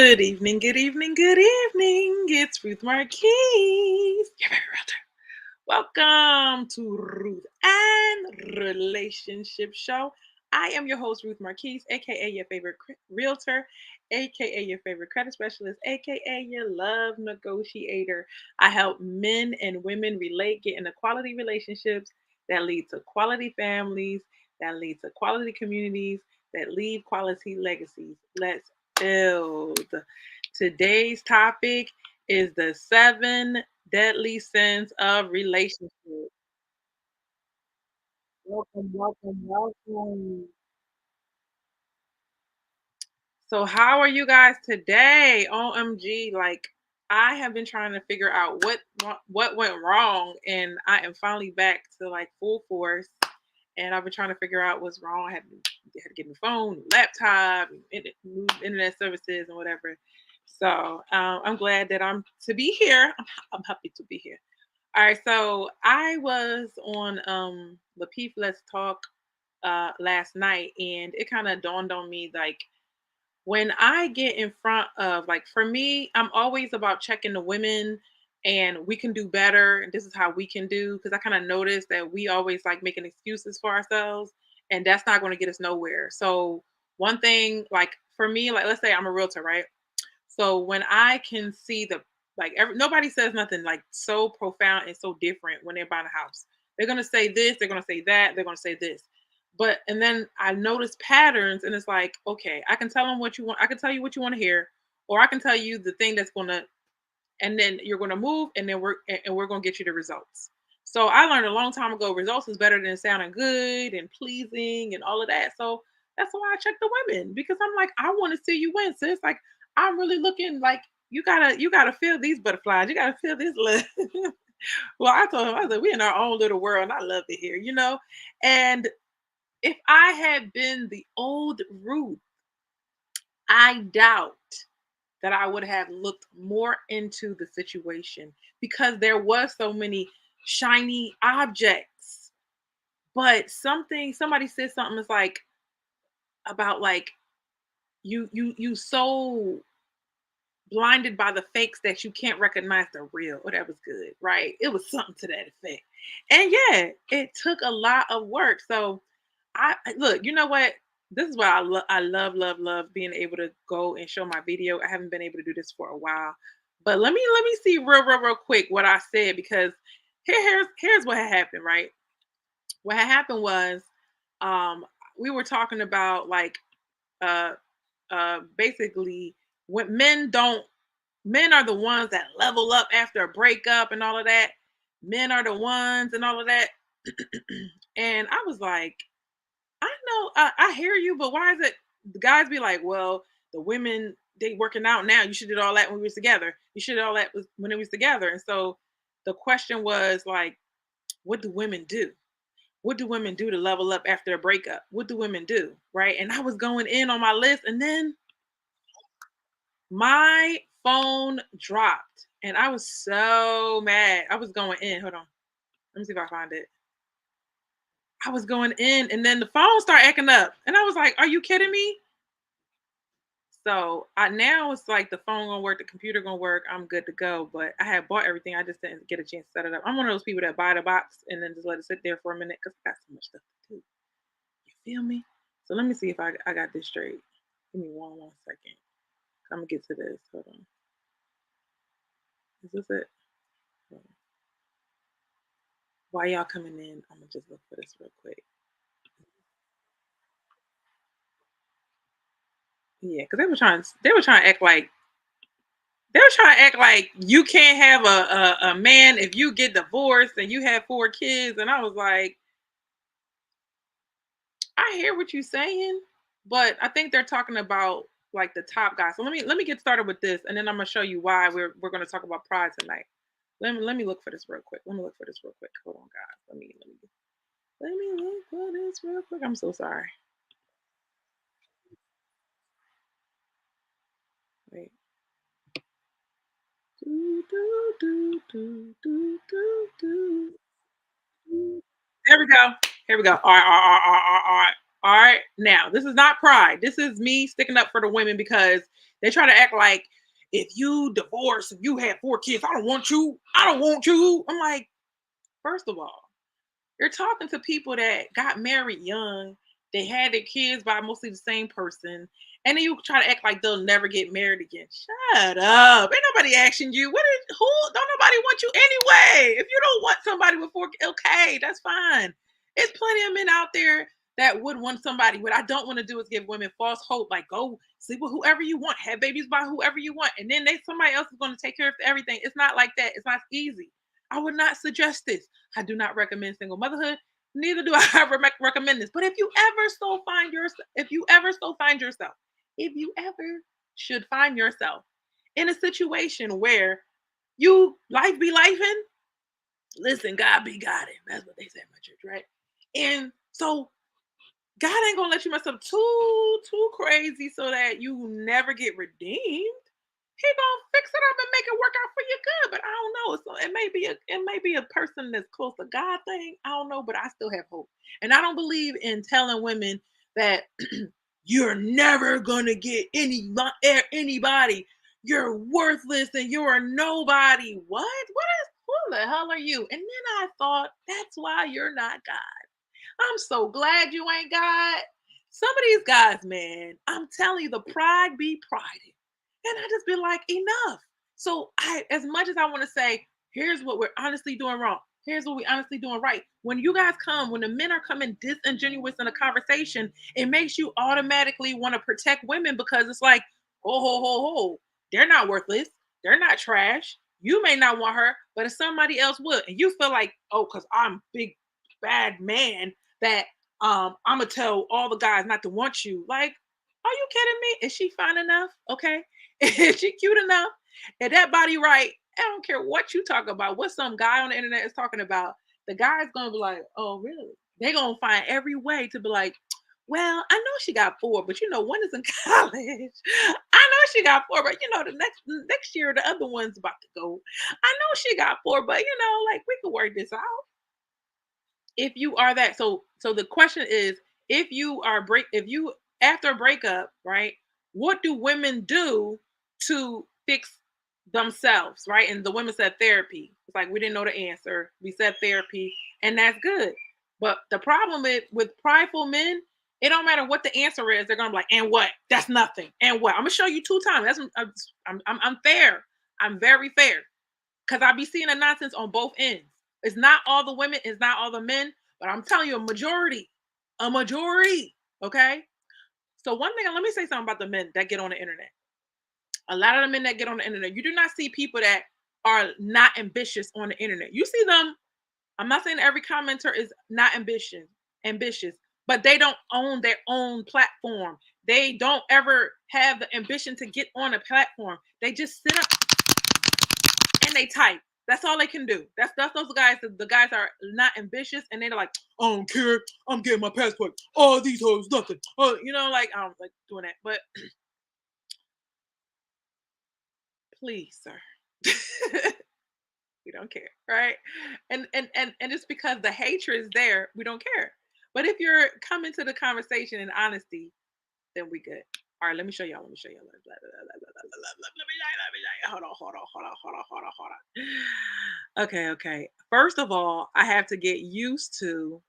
Good evening, good evening, good evening. It's Ruth Marquise, your favorite realtor. Welcome to Ruth and Relationship Show. I am your host, Ruth Marquise, aka your favorite realtor, aka your favorite credit specialist, aka your love negotiator. I help men and women relate, get into quality relationships that lead to quality families, that lead to quality communities, that leave quality legacies. Let's build. Today's topic is the seven deadly sins of relationship. Welcome, welcome, welcome. So, how are you guys today? OMG, like I have been trying to figure out what went wrong, and I am finally back to like full force. And I've been trying to figure out what's wrong. I had to get a new phone, new laptop, new internet services, and whatever. So I'm glad that I'm to be here. I'm happy to be here. All right, so I was on Lapeef Let's Talk last night, and it kind of dawned on me like when I get in front of like for me, I'm always about checking the women and we can do better. And this is how we can do because I kind of noticed that we always like making excuses for ourselves, and that's not going to get us nowhere. So one thing, like for me, like let's say I'm a realtor, right? So when I can see the nobody says nothing like so profound and so different when they're buying a house. They're gonna say this, they're gonna say that, they're gonna say this. But and then I notice patterns and it's like, okay, I can tell them what you want, I can tell you what you want to hear, or I can tell you the thing that's gonna and then you're gonna move and then we're gonna get you the results. So I learned a long time ago results is better than sounding good and pleasing and all of that. So that's why I check the women because I'm like, I want to see you win. So it's like I'm really looking like you gotta feel these butterflies. You gotta feel this love. Well, I told him, I said, we in our own little world, and I love it here, you know? And if I had been the old Ruth, I doubt that I would have looked more into the situation because there was so many shiny objects. But somebody said something is like about like you so blinded by the fakes that you can't recognize the real. Oh, that was good, right? It was something to that effect. And yeah, it took a lot of work. So look, you know what? This is why I love, love, love being able to go and show my video. I haven't been able to do this for a while. But let me see real quick what I said because here's what had happened, right? What had happened was um we were talking about like uh basically when men are the ones that level up after a breakup and all of that. Men are the ones and all of that. And I was like, I know, I hear you, but why is it the guys be like, well, the women they working out now. You should did all that when we was together. You should did all that when it was together. And so the question was like, what do women do? What do women do to level up after a breakup? What do women do? Right. And I was going in on my list, and then my phone dropped and I was so mad. I was going in. Hold on. Let me see if I find it. I was going in and then the phone started acting up. And I was like, are you kidding me? So I now it's like the phone gonna work, the computer gonna work, I'm good to go. But I had bought everything, I just didn't get a chance to set it up. I'm one of those people that buy the box and then just let it sit there for a minute because I got so much stuff to do. You feel me? So let me see if I got this straight. Give me one second. I'm gonna get to this. Hold on. Is this it? Hold on. While y'all coming in, I'm gonna just look for this real quick. Yeah, because they were trying to act like you can't have a man if you get divorced and you have 4 kids, and I was like, I hear what you're saying, but I think they're talking about like the top guys. So let me get started with this, and then I'm gonna show you why we're gonna talk about pride tonight. Let me look for this real quick. Let me look for this real quick. Hold on, guys. Let me look for this real quick. I'm so sorry. Wait. Do, do, do, do, do, do, do. There we go. Here we go. All right, all right, all right, all right, all right. Now, this is not pride. This is me sticking up for the women because They try to act like if you divorce, if you had 4 kids, I don't want you. I don't want you. I'm like, first of all, you're talking to people that got married young. They had their kids by mostly the same person. And then you try to act like they'll never get married again. Shut up. Ain't nobody asking you. Who? Don't nobody want you anyway. If you don't want somebody with 4, okay, that's fine. There's plenty of men out there that would want somebody. What I don't want to do is give women false hope. Like, go sleep with whoever you want, have babies by whoever you want, and then somebody else is going to take care of everything. It's not like that. It's not easy. I would not suggest this. I do not recommend single motherhood. Neither do I recommend this. But if you ever should find yourself in a situation where you life be lifing, listen, God be God. That's what they say in my church, right? And so God ain't gonna let you mess up too crazy so that you never get redeemed. He gonna fix it up and make it work out for you good. But I don't know. So it may be a person that's close to God thing. I don't know, but I still have hope. And I don't believe in telling women that you're never gonna get anybody. You're worthless and you're a nobody. What? Who the hell are you? And then I thought that's why you're not God. I'm so glad you ain't God. Some of these guys, man, I'm telling you, the pride be priding. And I just been like, enough. So as much as I want to say, here's what we're honestly doing wrong. Here's what we honestly doing right. When you guys come, when the men are coming disingenuous in a conversation, it makes you automatically want to protect women because it's like, ho, they're not worthless. They're not trash. You may not want her, but if somebody else would, and you feel like, oh, because I'm big bad man, that I'm gonna tell all the guys not to want you. Like, are you kidding me? Is she fine enough? Okay. Is she cute enough? Is that body right? I don't care what you talk about, what some guy on the internet is talking about. The guy's gonna be like, oh, really? They're gonna find every way to be like, well, I know she got 4, but one is in college. I know she got 4, but the next year the other one's about to go. I know she got 4, but like we could work this out if you are that. So the question is, if you after a breakup, right, what do women do to fix themselves, right? And the women said therapy. It's like we didn't know the answer, we said therapy, and that's good. But the problem with prideful men, it don't matter what the answer is, they're gonna be like, and what? That's nothing. And what? I'm gonna show you 2 times. I'm fair. I'm very fair because I be seeing the nonsense on both ends. It's not all the women, it's not all the men, but I'm telling you, a majority. Okay. So one thing, let me say something about the men that get on the internet. A lot of the men that get on the internet, you do not see people that are not ambitious on the internet. You see them. I'm not saying every commenter is not ambitious, but they don't own their own platform. They don't ever have the ambition to get on a platform. They just sit up and they type. That's all they can do. That's those guys. The guys are not ambitious, and they're like, I don't care. I'm getting my passport. Oh, these hoes, nothing. Oh, like I don't like doing that. But please, sir, we don't care, right? And just because the hatred is there, we don't care. But if you're coming to the conversation in honesty, then we good. All right, let me show y'all. Let me show y'all. Hold on. Okay. First of all, I have to get used to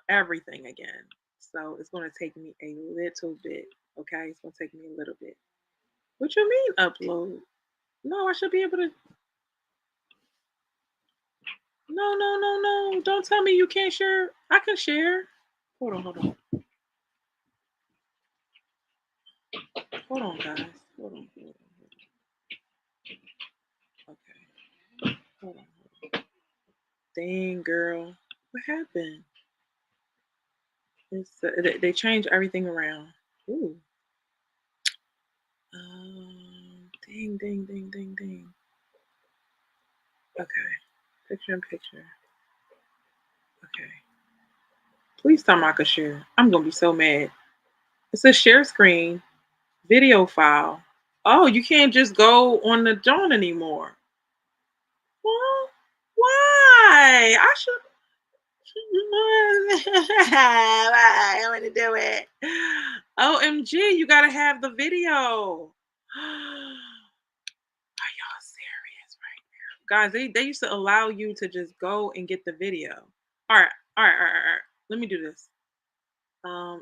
everything again. So it's gonna take me a little bit. Okay, it's gonna take me a little bit. What you mean upload? No, I should be able to. No. Don't tell me you can't share. I can share. Hold on. Hold on, guys. Hold on. Okay. Hold on. Dang, girl. What happened? They changed everything around. Ooh. Dang. Okay. Picture in picture. Okay. Please tell me I can share. I'm gonna be so mad. It says share screen, video file. Oh, you can't just go on the John anymore. Well, why? I should. Why? I want to do it. OMG, you gotta have the video. Are y'all serious right now? Guys, they used to allow you to just go and get the video. All right. Let me do this.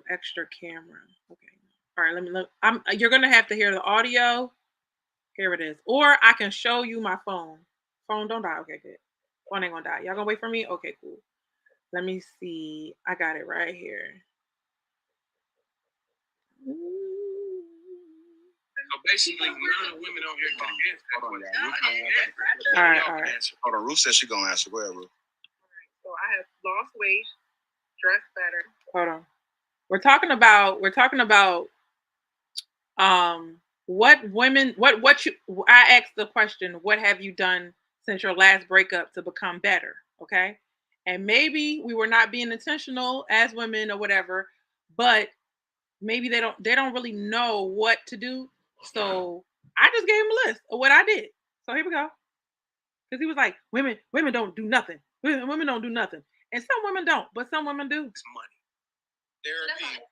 Extra camera. Okay. All right, let me look. You're gonna have to hear the audio. Here it is. Or I can show you my phone. Phone don't die. Okay, good. Phone ain't gonna die. Y'all gonna wait for me? Okay, cool. Let me see. I got it right here. So basically, none of the women on here can answer. All right. Hold on, Ruth said she's gonna answer. Go ahead, Ruth. So I have lost weight, dressed better. Hold on. We're talking about what women what you I asked the question, what have you done since your last breakup to become better? Okay. And maybe we were not being intentional as women or whatever, but maybe they don't really know what to do. So I just gave him a list of what I did. So here we go. Because he was like, women don't do nothing. Women don't do nothing. And some women don't, but some women do. It's money. Therapy.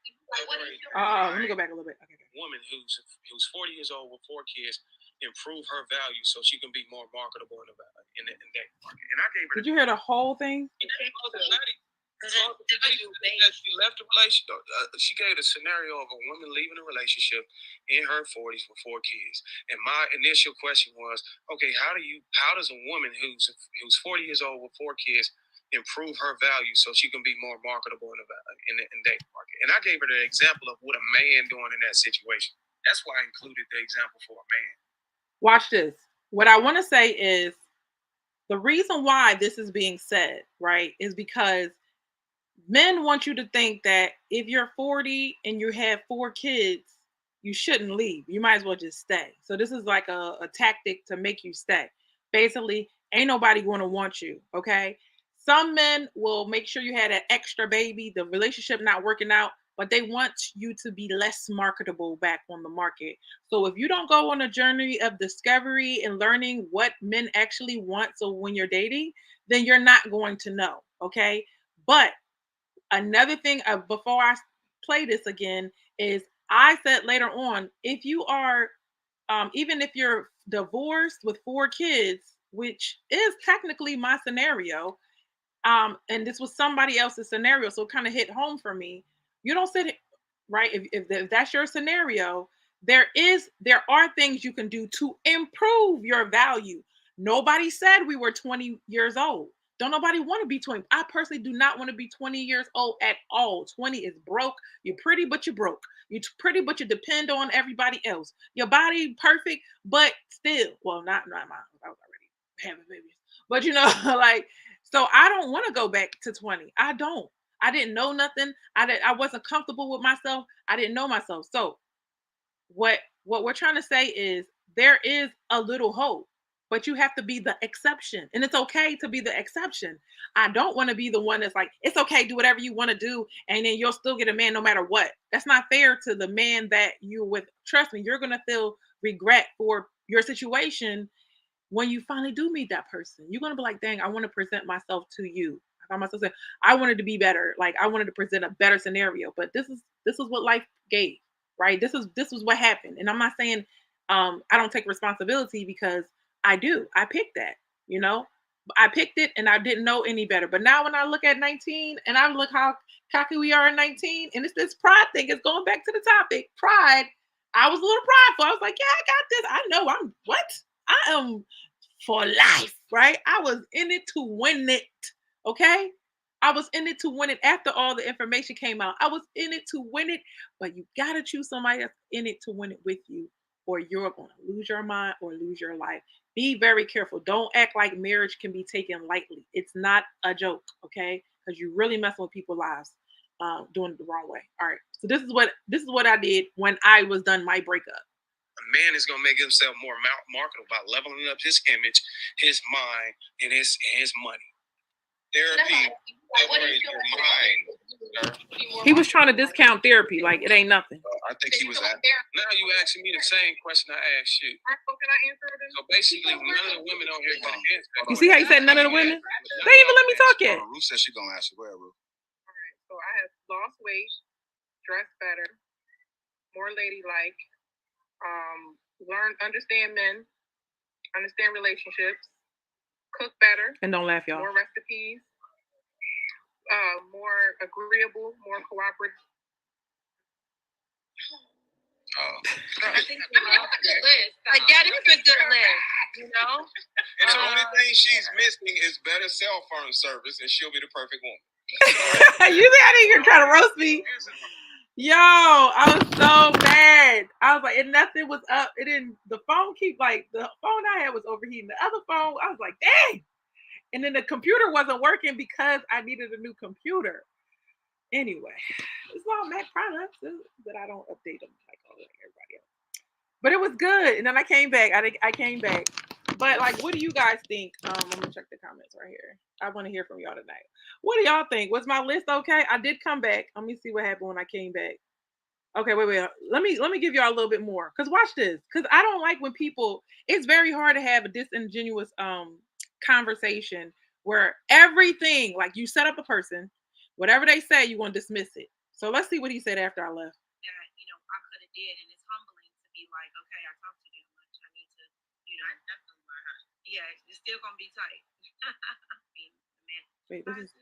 Let me go back a little bit. Okay. Woman who's 40 years old with 4 kids, improve her value so she can be more marketable in that market. And I gave her. Did you hear the whole thing? She left the relationship. She gave a scenario of a woman leaving a relationship in her 40s with 4 kids. And my initial question was, okay, how does a woman who's 40 years old with 4 kids improve her value so she can be more marketable in that market? And I gave her the example of what a man doing in that situation. That's why I included the example for a man. Watch this. What I want to say is the reason why this is being said, right, is because men want you to think that if you're 40 and you have 4 kids, you shouldn't leave. You might as well just stay. So this is like a tactic to make you stay. Basically, ain't nobody going to want you. Okay. Some men will make sure you had an extra baby, the relationship not working out, but they want you to be less marketable back on the market. So if you don't go on a journey of discovery and learning what men actually want, so when you're dating, then you're not going to know. Okay. But another thing before I play this again is I said later on, if you are even if you're divorced with 4 kids, which is technically my scenario, and this was somebody else's scenario, so it kind of hit home for me. You don't sit right if that's your scenario. There are things you can do to improve your value. Nobody said we were 20 years old. Don't nobody want to be 20. I personally do not want to be 20 years old at all. 20 is broke. You're pretty, but you're broke. You're pretty, but you depend on everybody else. Your body perfect, but still, well, not mine. I was already having babies, but like so I don't want to go back to 20. I don't. I didn't know nothing. I wasn't comfortable with myself. I didn't know myself. So what we're trying to say is there is a little hope, but you have to be the exception. And it's okay to be the exception. I don't want to be the one that's like, it's okay, do whatever you want to do, and then you'll still get a man no matter what. That's not fair to the man that you're with. Trust me, you're gonna feel regret for your situation when you finally do meet that person. You're gonna be like, dang, I want to present myself to you. I found myself saying, I wanted to be better. Like I wanted to present a better scenario. But this is what life gave, right? This was what happened. And I'm not saying I don't take responsibility because I do. I picked that, you know. I picked it and I didn't know any better. But now when I look at 19 and I look how cocky we are at 19, and it's this pride thing, it's going back to the topic. Pride. I was a little prideful. I was like, yeah, I got this. I know I'm what? I am for life, right? I was in it to win it. Okay. I was in it to win it after all the information came out. I was in it to win it, but you got to choose somebody that's in it to win it with you, or you're going to lose your mind or lose your life. Be very careful. Don't act like marriage can be taken lightly. It's not a joke, okay? Because you're really messing with people's lives doing it the wrong way. All right. So this is what I did when I was done my breakup. A man is going to make himself more marketable by leveling up his image, his mind, and his money. Therapy. He was trying to discount therapy like it ain't nothing. I think he was asking. Now you asking me the same question I asked you. Can I answer it? So basically, none of the women on here can answer. You see how you said none of the women? They even let me talk yet. Ruth said she's gonna answer. Go ahead, Ruth. All right. So I have lost weight, dressed better, more ladylike, understand men, understand relationships, cook better, and don't laugh, y'all. More recipes, more agreeable, more cooperative. I think we love a good list. Like that is a good list, you know. And the only thing she's missing is better cell phone service, and she'll be the perfect woman. You see, I think you're trying to roast me. Yo, I was so mad. I was like, and nothing was up. It didn't. The phone the phone I had was overheating. The other phone, I was like, dang. And then the computer wasn't working because I needed a new computer. Anyway, it's all Mac products, but I don't update them like everybody else. But it was good. And then I came back. I came back. But like, what do you guys think? I'm gonna check the comments right here. I want to hear from y'all tonight. What do y'all think? Was my list okay? I did come back. Let me see what happened when I came back. Okay, wait. Let me give y'all a little bit more. Cause watch this. Cause I don't like when people. It's very hard to have a disingenuous conversation where everything, like, you set up a person, whatever they say, you want to dismiss it. So let's see what he said after I left. That I could have did, and it's humbling to be like, okay, I talked to you much. I need to, yeah, it's still gonna be tight. Wait, this is.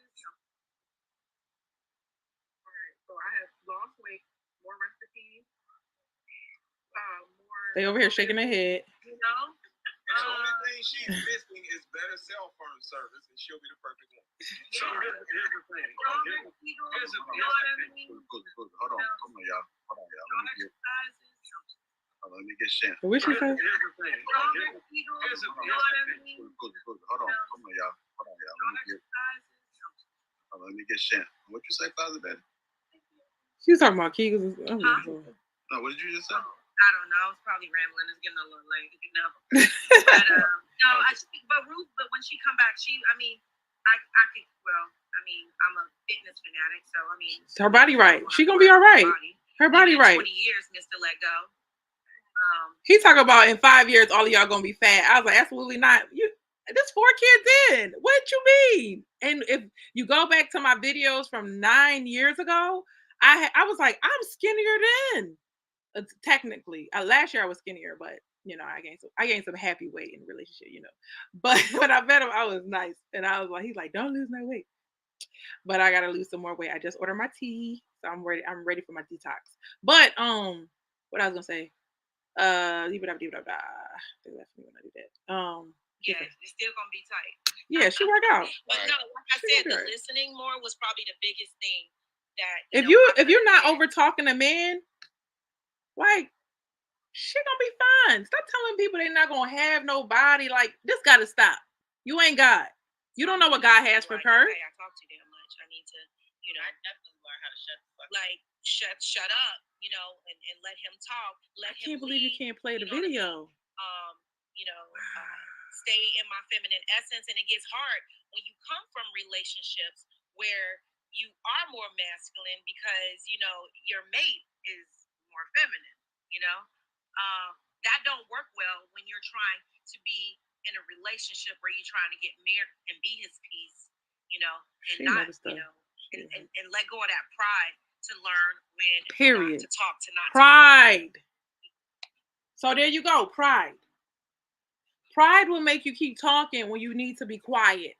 All right, so I have lost weight, more recipes, more. They over here shaking their head. And the only thing she's missing is better cell phone service, and she'll be the perfect one. So here's the thing. Hold on, y'all. Let me get Shannon. What she say? Here's the thing. Hold on, y'all. Let me get Shannon. What you say, Father Betty? She was talking about Kegels. No, what did you just say? I don't know. I was probably rambling. It's getting a little late, But no, but Ruth. But when she come back, I could. Well, I'm a fitness fanatic, so her body right. She gonna be all right. Her body right. 20 years, Mr. Let Go. He talking about in 5 years, all of y'all gonna be fat. I was like, absolutely not. This 4 kids in. What you mean? And if you go back to my videos from 9 years ago, I was like, I'm skinnier then. Technically, last year I was skinnier, but I gained some happy weight in the relationship, But when I met him, I was nice, and I was like, he's like, don't lose no weight, but I gotta lose some more weight. I just ordered my tea, so I'm ready. I'm ready for my detox. But what I was gonna say, leave it up. They left me when I do that. Yeah, it's still gonna be tight. Yeah, she worked out. But no, like I said, the listening more was probably the biggest thing. That if you're not over talking a man, like, shit gonna be fine. Stop telling people they're not gonna have nobody. Like, this gotta stop. You ain't God. You don't know what God has for her. Okay, I talk too damn much. I need to, I definitely learn how to shut the fuck up. Like, shut up, and let him talk. I can't believe you can't play the video. Stay in my feminine essence, and it gets hard when you come from relationships where you are more masculine because your mate is more feminine. That don't work well when you're trying to be in a relationship where you're trying to get married and be his piece, and not, and let go of that pride to learn when period to talk to not pride. So there you go, pride. Pride will make you keep talking when you need to be quiet.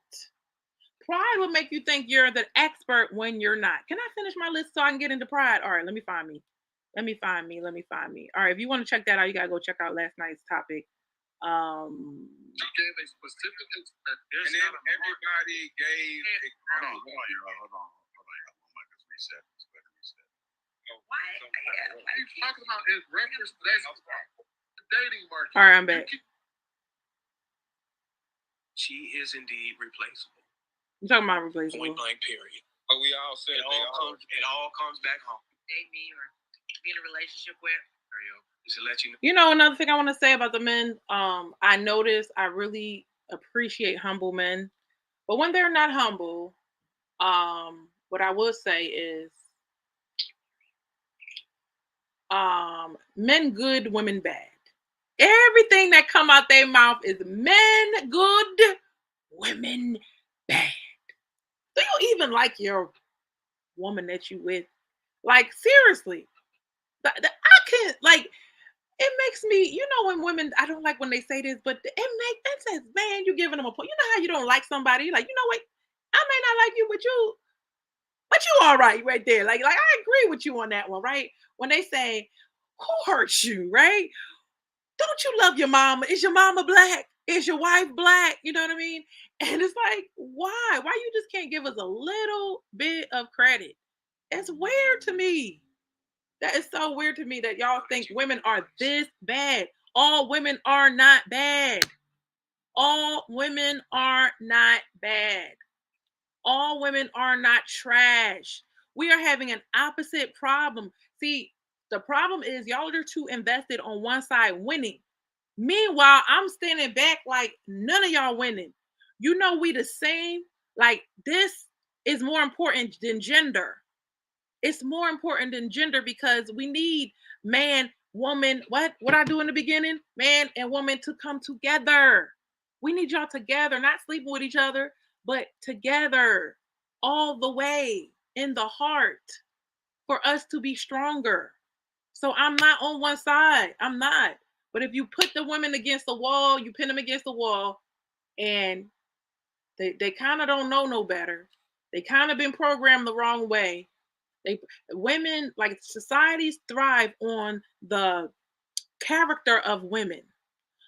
Pride will make you think you're the expert when you're not. Can I finish my list so I can get into pride? All right, let me find me. All right, if you want to check that out, you gotta go check out last night's topic. She gave a specific, and then everybody gave. Hold on, y'all. Reset. Why? He's talking about his reference to the dating market. All right, I'm back. She is indeed replaceable. You talking about replaceable? Point blank, period. But we all said it all comes back home. Date me or be in a relationship with. Just to let you know. You know, another thing I want to say about the men, I noticed I really appreciate humble men, but when they're not humble, what I will say is, men good, women bad. Everything that come out their mouth is men good, women bad. Do you even like your woman that you with? Like, seriously. I can like it makes me, when women, I don't like when they say this, but it says, man, you giving them a point. You know how you don't like somebody, you're like, you know what? I may not like you, but you all right right there. Like I agree with you on that one, right? When they say, who hurts you, right? Don't you love your mama? Is your mama black? Is your wife black? You know what I mean? And it's like, why? Why you just can't give us a little bit of credit? It's weird to me. That is so weird to me that y'all think women are this bad. All women are not bad. All women are not bad. All women are not trash. We are having an opposite problem. See, the problem is y'all are too invested on one side winning. Meanwhile, I'm standing back like none of y'all winning. We the same. Like this is more important than gender. It's more important than gender because we need man, woman, what I do in the beginning, man and woman to come together. We need y'all together, not sleeping with each other, but together all the way in the heart for us to be stronger. So I'm not on one side. I'm not. But if you put the women against the wall, you pin them against the wall, and they kind of don't know no better. They kind of been programmed the wrong way. Women, like societies thrive on the character of women.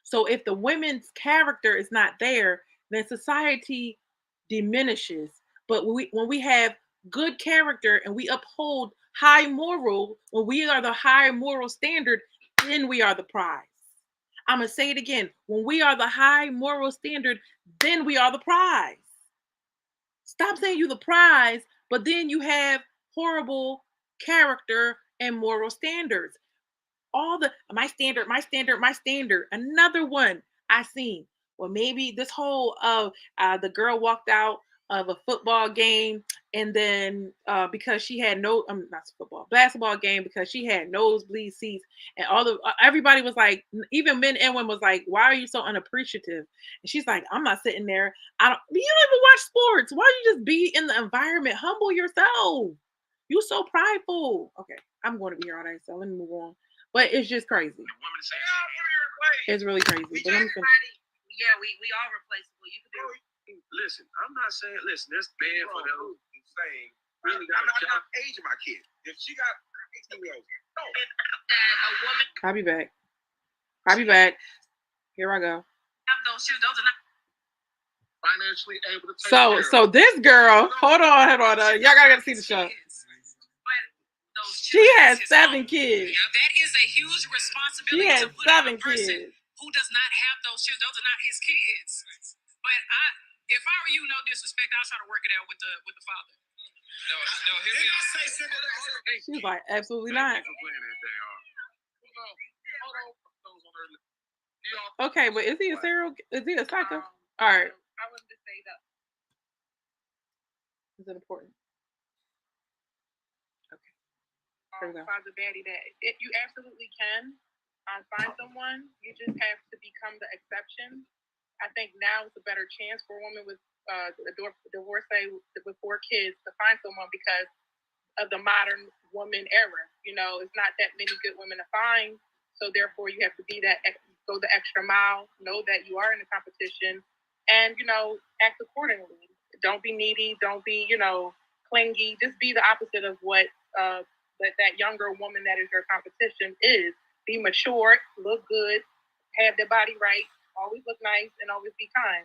So if the women's character is not there, then society diminishes. But when we have good character and we uphold high moral, when we are the high moral standard, then we are the prize. I'm going to say it again. When we are the high moral standard, then we are the prize. Stop saying you the prize, but then you have horrible character and moral standards. All the my standard. Another one I seen. Well, maybe this whole the girl walked out of a football game, and then because she had not football, basketball game, because she had nosebleed seats, and everybody was like, even men and women was like, why are you so unappreciative? And she's like, I'm not sitting there. You don't even watch sports. Why don't you just be in the environment? Humble yourself. You so prideful. Okay, I'm going to be here all day, so let me move on. But it's just crazy. It's really crazy. But we all replaceable. You can do. Listen, I'm not saying. Listen, this man for them saying. I'm not aging my kid. If she got 18 years old, no. A woman. I'll be back. Here I go. Have those shoes. Those are not financially able to take So this girl, hold on. Y'all gotta see the show. She has 7 kids. Yeah, that is a huge responsibility. She has to put 7 on a person kids. Who does not have those children? Those are not his kids. But if I were you, no disrespect, I'll try to work it out with the father. No, She's like, absolutely not. Okay, but is he a psycho? All right. I wanted to say that. Is it important? Father Daddy, that you absolutely can find someone. You just have to become the exception. I think now is a better chance for a woman with a divorcee with 4 kids to find someone because of the modern woman era. It's not that many good women to find. So therefore, you have to go the extra mile, know that you are in a competition, and, act accordingly. Don't be needy. Don't be, clingy. Just be the opposite of what that younger woman that is your competition is. Be mature, look good, have their body right, always look nice, and always be kind.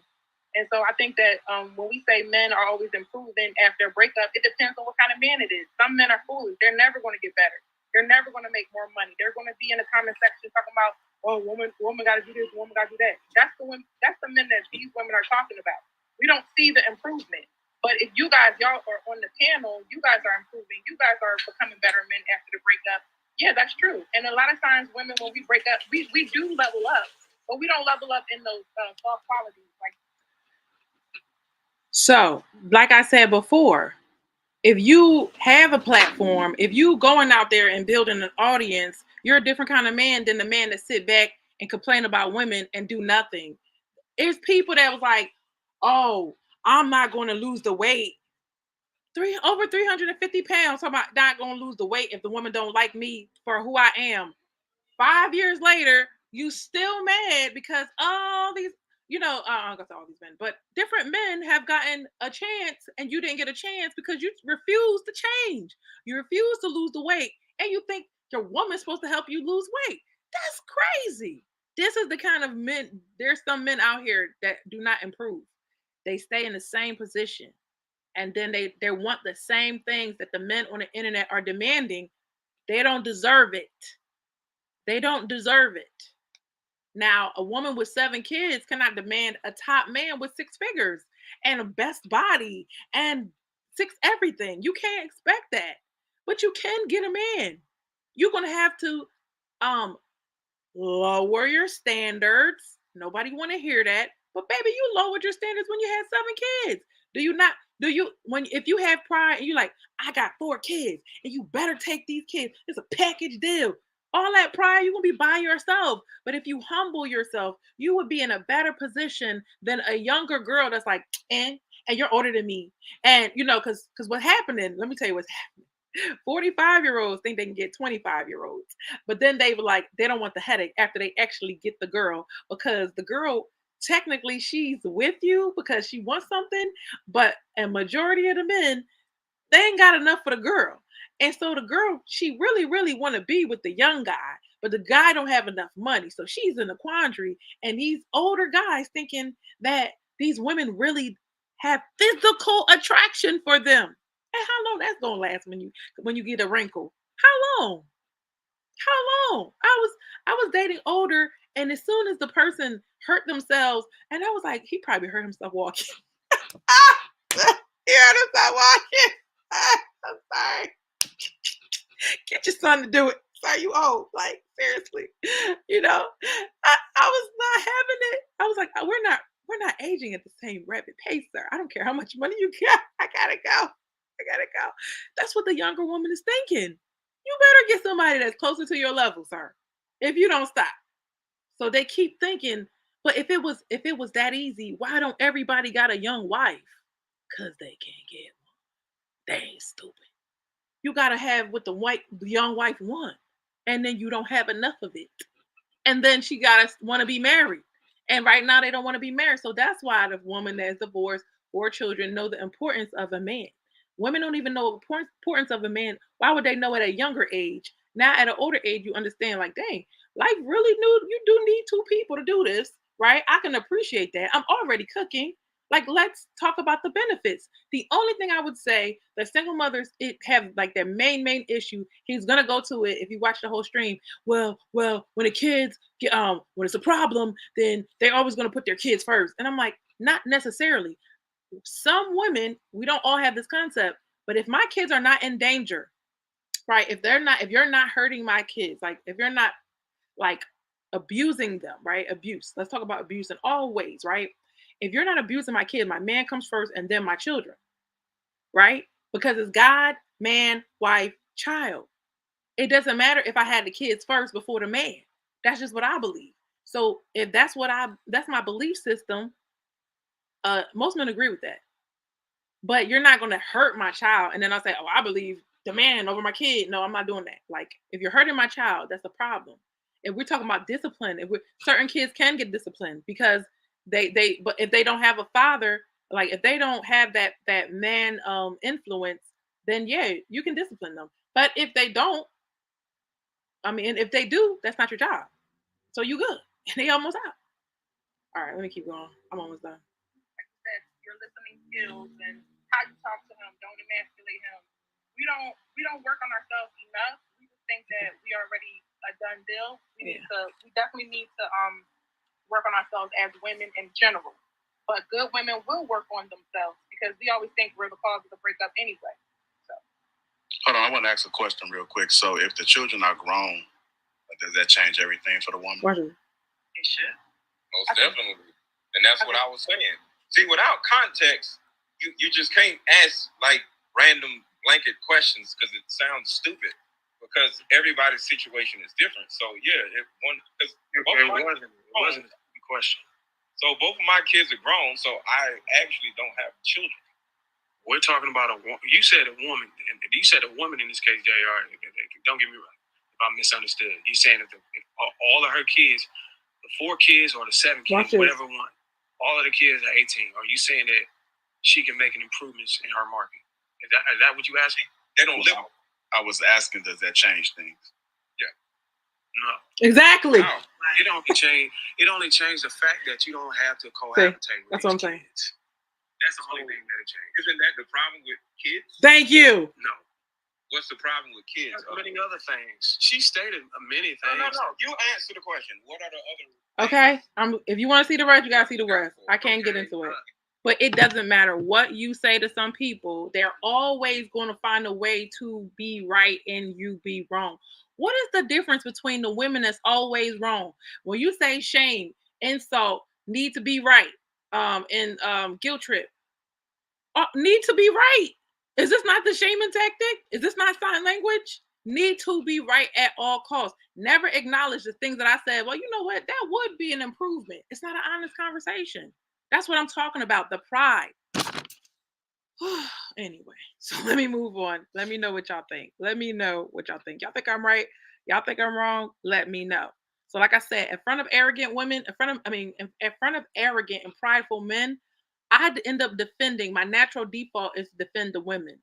And so I think that when we say men are always improving after a breakup, it depends on what kind of man it is. Some men are foolish. They're never going to get better. They're never going to make more money. They're going to be in the comment section talking about, oh, woman got to do this, woman got to do that. That's the men that these women are talking about. We don't see the improvement. But if y'all are on the panel, you guys are improving. You guys are becoming better men after the breakup. Yeah, that's true. And a lot of times women, when we break up, we do level up. But we don't level up in those soft qualities. So, like I said before, if you have a platform, if you going out there and building an audience, you're a different kind of man than the man that sit back and complain about women and do nothing. There's people that was like, oh, I'm not going to lose the weight. Over 350 pounds. So I'm not going to lose the weight if the woman don't like me for who I am. 5 years later, you still mad because all these, I'm gonna say all these men, but different men have gotten a chance and you didn't get a chance because you refuse to change. You refuse to lose the weight, and you think your woman's supposed to help you lose weight. That's crazy. This is the kind of men, there's some men out here that do not improve. They stay in the same position, and then they want the same things that the men on the internet are demanding. They don't deserve it. They don't deserve it. Now, a woman with 7 kids cannot demand a top man with 6 figures and a best body and 6 everything. You can't expect that. But you can get a man. You're going to have to um lower your standards. Nobody want to hear that. But baby, you lowered your standards when you had 7 kids. Do you not? Do you when if you have pride and you like, I got 4 kids and you better take these kids. It's a package deal. All that pride, you're gonna be by yourself. But if you humble yourself, you would be in a better position than a younger girl that's like, and you're older than me. And because what's happening, let me tell you what's happening. 45-year-olds think they can get 25-year-olds, but then they don't want the headache after they actually get the girl, because the girl, technically she's with you because she wants something, but a majority of the men, they ain't got enough for the girl. And so the girl, she really, really want to be with the young guy, but the guy don't have enough money. So she's in a quandary. And these older guys thinking that these women really have physical attraction for them. And how long that's gonna last when you get a wrinkle? How long? How long? I was dating older, and as soon as the person hurt themselves, and I was like, he probably hurt himself walking. He hurt himself walking. I'm sorry. Get your son to do it. Sorry, you old. Like, seriously. I was not having it. I was like, we're not aging at the same rapid pace, sir. I don't care how much money you got. I gotta go. That's what the younger woman is thinking. You better get somebody that's closer to your level, sir. If you don't stop. So they keep thinking, but if it was that easy, why don't everybody got a young wife? Because they can't get one. They ain't stupid. You gotta have what the young wife want, and then you don't have enough of it, and then she gotta want to be married, and right now they don't want to be married. So that's why the woman that's divorced or children know the importance of a man. Women don't even know the importance of a man. Why would they know at a younger age? Now at an older age, you understand, like, dang, life really new. You do need 2 people to do this, right? I can appreciate that. I'm already cooking. Like, let's talk about the benefits. The only thing I would say that single mothers have, like, their main issue, he's gonna go to it if you watch the whole stream. Well, when the kids get when it's a problem, then they're always gonna put their kids first. And I'm like, not necessarily. Some women, we don't all have this concept, but if my kids are not in danger, right? If you're not hurting my kids, like if you're not like abusing them, right? Abuse. Let's talk about abuse in all ways, right? If you're not abusing my kid, my man comes first and then my children, right? Because it's God, man, wife, child. It doesn't matter if I had the kids first before the man. That's just what I believe. So if that's my belief system, most men agree with that. But you're not gonna hurt my child and then I'll say, oh, I believe the man over my kid. No, I'm not doing that. Like, if you're hurting my child, that's a problem. If we're talking about discipline, certain kids can get disciplined because but if they don't have a father, like if they don't have that man influence, then yeah, you can discipline them. But if they don't, I mean, if they do, that's not your job. So you good. And they almost out. All right, let me keep going. I'm almost done. Like you said, your listening skills and how you talk to him, don't emasculate him. We don't work on ourselves enough. We just think that we are already a done deal. We definitely need to work on ourselves as women in general. But good women will work on themselves because we always think we're the cause of the breakup anyway. So hold on, I want to ask a question real quick. So if the children are grown, does that change everything for the woman? It should. Most definitely. And that's what I was saying. See, without context, you just can't ask like random blanket questions because it sounds stupid. Because everybody's situation is different. So yeah, it wasn't a question. So both of my kids are grown, so I actually don't have children. We're talking about you said a woman, and you said a woman in this case, JR. Don't get me wrong if I misunderstood. You saying if all of her kids, the 4 kids or the 7 kids, whatever one, all of the kids are 18. Are you saying that she can make an improvements in her market? Is that what you asking? They don't live. I was asking, does that change things? Yeah. No. Exactly. No. It only changes the fact that you don't have to cohabitate with that's what I'm saying. kids. That's the only thing that it changes. Isn't that the problem with kids? Thank you. No. What's the problem with kids? There's many other things. She stated many things. No. You answer the question. What are the other? Okay. If you want to see the rest, you gotta see the rest. I can't get into it. But it doesn't matter what you say to some people. They're always going to find a way to be right and you be wrong. What is the difference between the women that's always wrong? When you say shame, insult, need to be right, and guilt trip, need to be right. Is this not the shaming tactic? Is this not sign language? Need to be right at all costs. Never acknowledge the things that I said. Well, you know what? That would be an improvement. It's not an honest conversation. That's what I'm talking about. The pride. Anyway, so let me move on. Let me know what y'all think. Let me know what y'all think. Y'all think I'm right? Y'all think I'm wrong? Let me know. So, like I said, in front of arrogant women, in front of arrogant and prideful men, I had to end up defending. My natural default is to defend the women.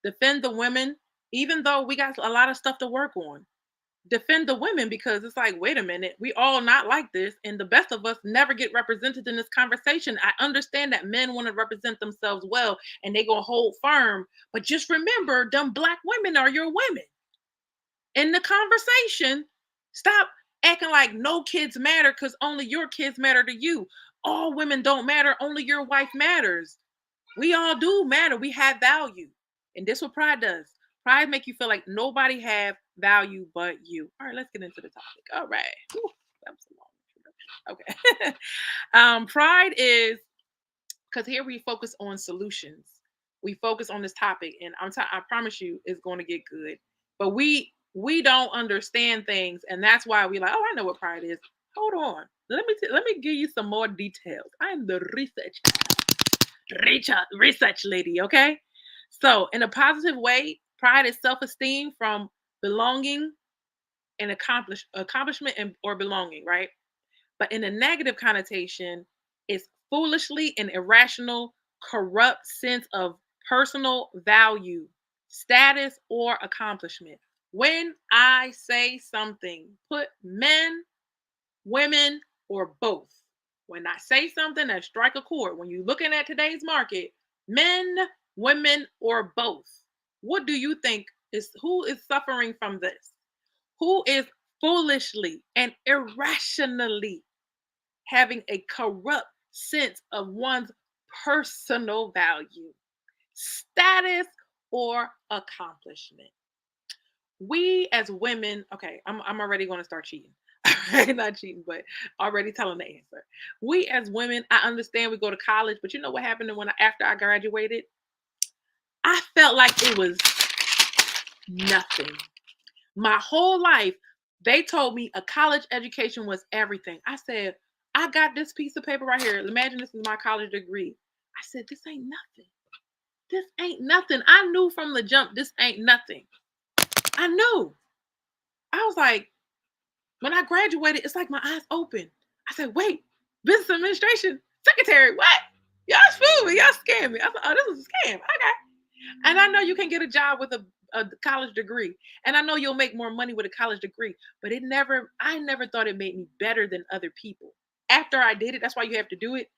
Defend the women, even though we got a lot of stuff to work on. Defend the women, because it's like, wait a minute, we all not like this, and the best of us never get represented in this conversation. I understand that men want to represent themselves well and they gonna hold firm, but just remember, them Black women are your women. In the conversation, stop acting like no kids matter because only your kids matter to you. All women don't matter, only your wife matters. We all do matter. We have value. And this is what pride does. Pride make you feel like nobody have value but you. All right, let's get into the topic. All right. Whew, that was a long introduction. Okay. Pride is, because here we focus on solutions. We focus on this topic, and I promise you it's going to get good. But we don't understand things, and that's why we like, oh, I know what pride is. Hold on. Let me give you some more details. I'm the research lady, okay? So, in a positive way, pride is self-esteem from belonging and accomplishment or belonging, right? But in a negative connotation, it's foolishly and irrational, corrupt sense of personal value, status, or accomplishment. When I say something, put men, women, or both. When I say something, that strike a chord. When you're looking at today's market, men, women, or both. What do you think who is suffering from this? Who is foolishly and irrationally having a corrupt sense of one's personal value, status, or accomplishment? We as women, okay, I'm already going to start cheating. Not cheating, but already telling the answer. We as women, I understand we go to college, but you know what happened after I graduated? I felt like it was nothing. My whole life, they told me a college education was everything. I said, I got this piece of paper right here. Imagine this is my college degree. I said, this ain't nothing. This ain't nothing. I knew from the jump, this ain't nothing. I knew. I was like, when I graduated, it's like my eyes open. I said, wait, business administration secretary, what? Y'all fool me. Y'all scam me. I thought, oh, this is a scam. Okay. And I know you can get a job with a college degree. And I know you'll make more money with a college degree. But I never thought it made me better than other people. After I did it, that's why you have to do it.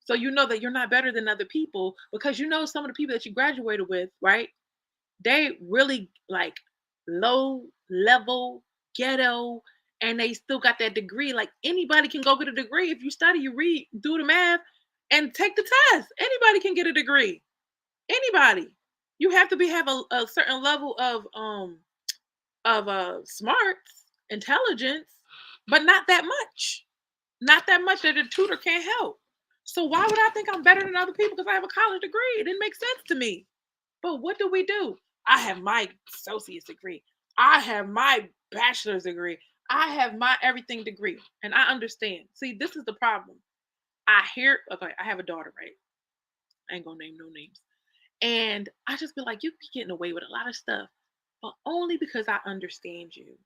So you know that you're not better than other people, because you know some of the people that you graduated with, right? They really like low level, ghetto, and they still got that degree. Like anybody can go get a degree. If you study, you read, do the math, and take the test. Anybody can get a degree. Anybody. You have to have a certain level of smarts, intelligence, but not that much. Not that much that a tutor can't help. So why would I think I'm better than other people because I have a college degree? It didn't make sense to me. But what do? I have my associate's degree. I have my bachelor's degree. I have my everything degree. And I understand. See, this is the problem. I have a daughter, right? I ain't gonna name no names. And I just be like, you be getting away with a lot of stuff, but only because I understand you.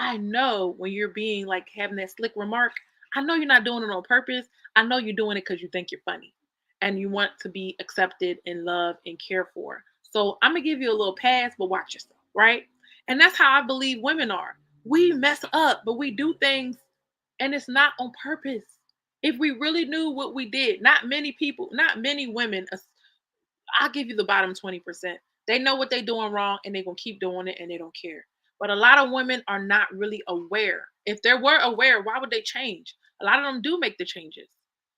I know when you're being like having that slick remark, I know you're not doing it on purpose. I know you're doing it because you think you're funny and you want to be accepted and loved and cared for. So I'm gonna give you a little pass, but watch yourself, right? And that's how I believe women are. We mess up, but we do things and it's not on purpose. If we really knew what we did, not many people, not many women, I'll give you the bottom 20%. They know what they're doing wrong and they're going to keep doing it and they don't care. But a lot of women are not really aware. If they were aware, why would they change? A lot of them do make the changes,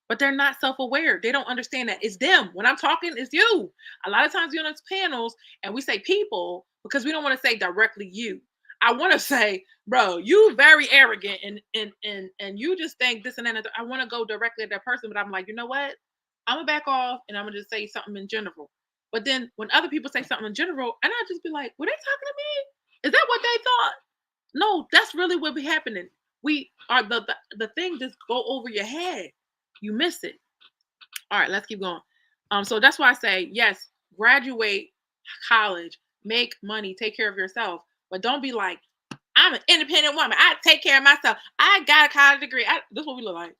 but they're not self aware. They don't understand that it's them. When I'm talking, it's you. A lot of times we're on these panels and we say people because we don't want to say directly you. I want to say, bro, you very arrogant and you just think this and that. I want to go directly at that person, but I'm like, you know what? I'm gonna back off and I'm gonna just say something in general. But then when other people say something in general, and I just be like, were they talking to me? Is that what they thought? No, that's really what be happening. We are the thing just go over your head. You miss it. All right, let's keep going. So that's why I say yes, graduate college, make money, take care of yourself, but don't be like, I'm an independent woman. I take care of myself. I got a college degree. This is what we look like.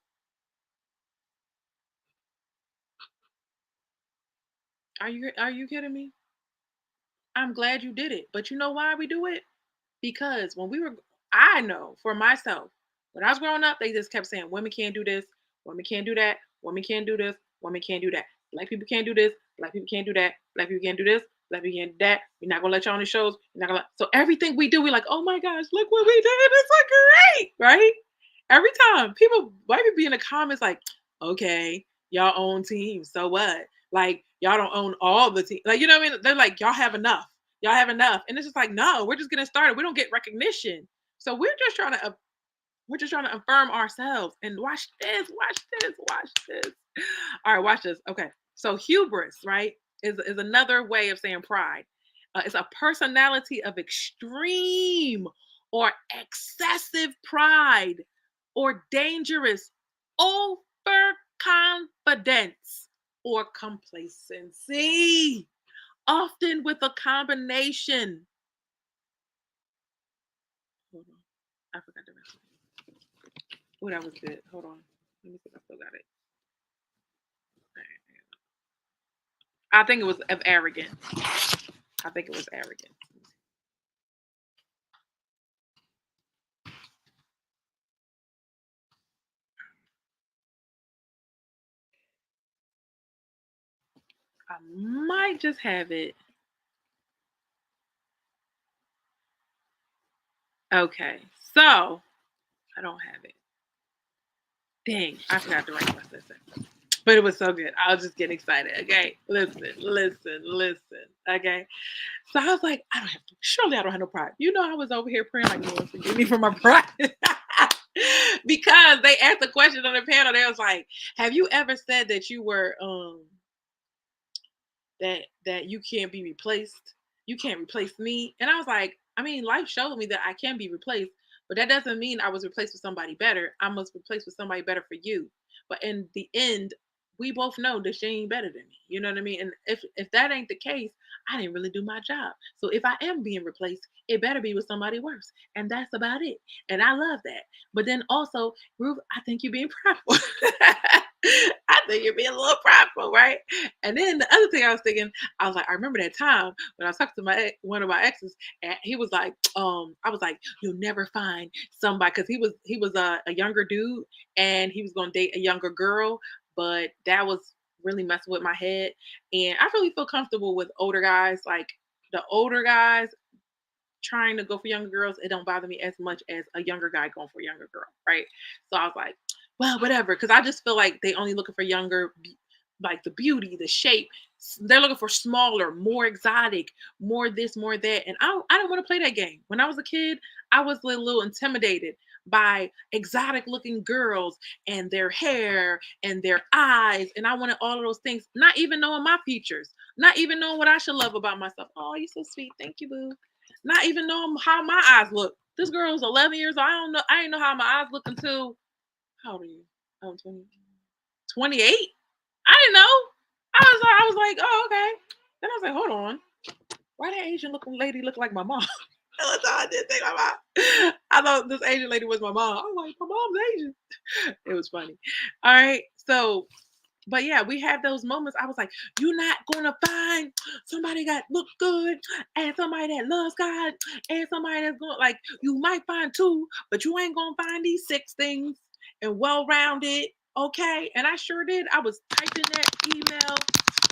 Are you kidding me? I'm glad you did it. But you know why we do it? Because I know for myself, when I was growing up, they just kept saying, women can't do this, women can't do that, women can't do this, women can't do that. Black people can't do this, black people can't do that, black people can't do this, black people can't do that. We're not gonna let you on the shows. So everything we do, we're like, oh my gosh, look what we did. It's so great, right? Every time white people be in the comments like, okay, y'all own teams, so what? Like y'all don't own all the team. Like, you know what I mean? They're like, y'all have enough. Y'all have enough. And it's just like, no, we're just getting started. We don't get recognition. So we're just trying to affirm ourselves. And watch this. All right, watch this. Okay. So hubris, right, is another way of saying pride. It's a personality of extreme or excessive pride or dangerous overconfidence or complacency, often with a combination. Hold on. I forgot the rest of it. Oh, that was good. Hold on. Let me see if I still got it. I think it was of arrogant. I think it was arrogant. I might just have it. Okay, so I don't have it. Dang, I forgot to write my sister. But it was so good. I was just getting excited. Okay, listen. Okay, so I was like, surely I don't have no pride. You know, I was over here praying like, Lord, forgive me for my pride. Because they asked a question on the panel. They was like, have you ever said that you were that you can't be replaced? You can't replace me. And I was like, I mean, life showed me that I can be replaced, but that doesn't mean I was replaced with somebody better. I was replaced with somebody better for you. But in the end, we both know that she ain't better than me. You know what I mean? And if that ain't the case, I didn't really do my job. So if I am being replaced, it better be with somebody worse. And that's about it. And I love that. But then also, Ruth, I think you're being prideful. I think you're being a little prideful, right? And then the other thing I was thinking, I was like, I remember that time when I was talking to one of my exes, and he was like, I was like, you'll never find somebody, because he was a younger dude, and he was gonna date a younger girl, but that was really messing with my head. And I really feel comfortable with older guys. Like the older guys trying to go for younger girls, it don't bother me as much as a younger guy going for a younger girl, right? So I was like, well, whatever, because I just feel like they only looking for younger, like the beauty, the shape. They're looking for smaller, more exotic, more this, more that, and I don't want to play that game. When I was a kid, I was a little intimidated by exotic looking girls and their hair and their eyes, and I wanted all of those things, not even knowing my features, not even knowing what I should love about myself. Oh, you're so sweet, thank you, boo. Not even knowing how my eyes look. This girl's 11 years old. I don't know. I didn't know how my eyes look until, how old are you? I'm 20, 28. I didn't know. I was like, oh, okay. Then I was like, hold on. Why that Asian looking lady look like my mom? That's all I did think about. I thought this Asian lady was my mom. I was like, my mom's Asian. It was funny. All right. So, but yeah, we have those moments. I was like, you're not gonna find somebody that look good and somebody that loves God and somebody that's going like you might find two, but you ain't gonna find these six things and well-rounded. Okay. And I sure did. I was typing that email.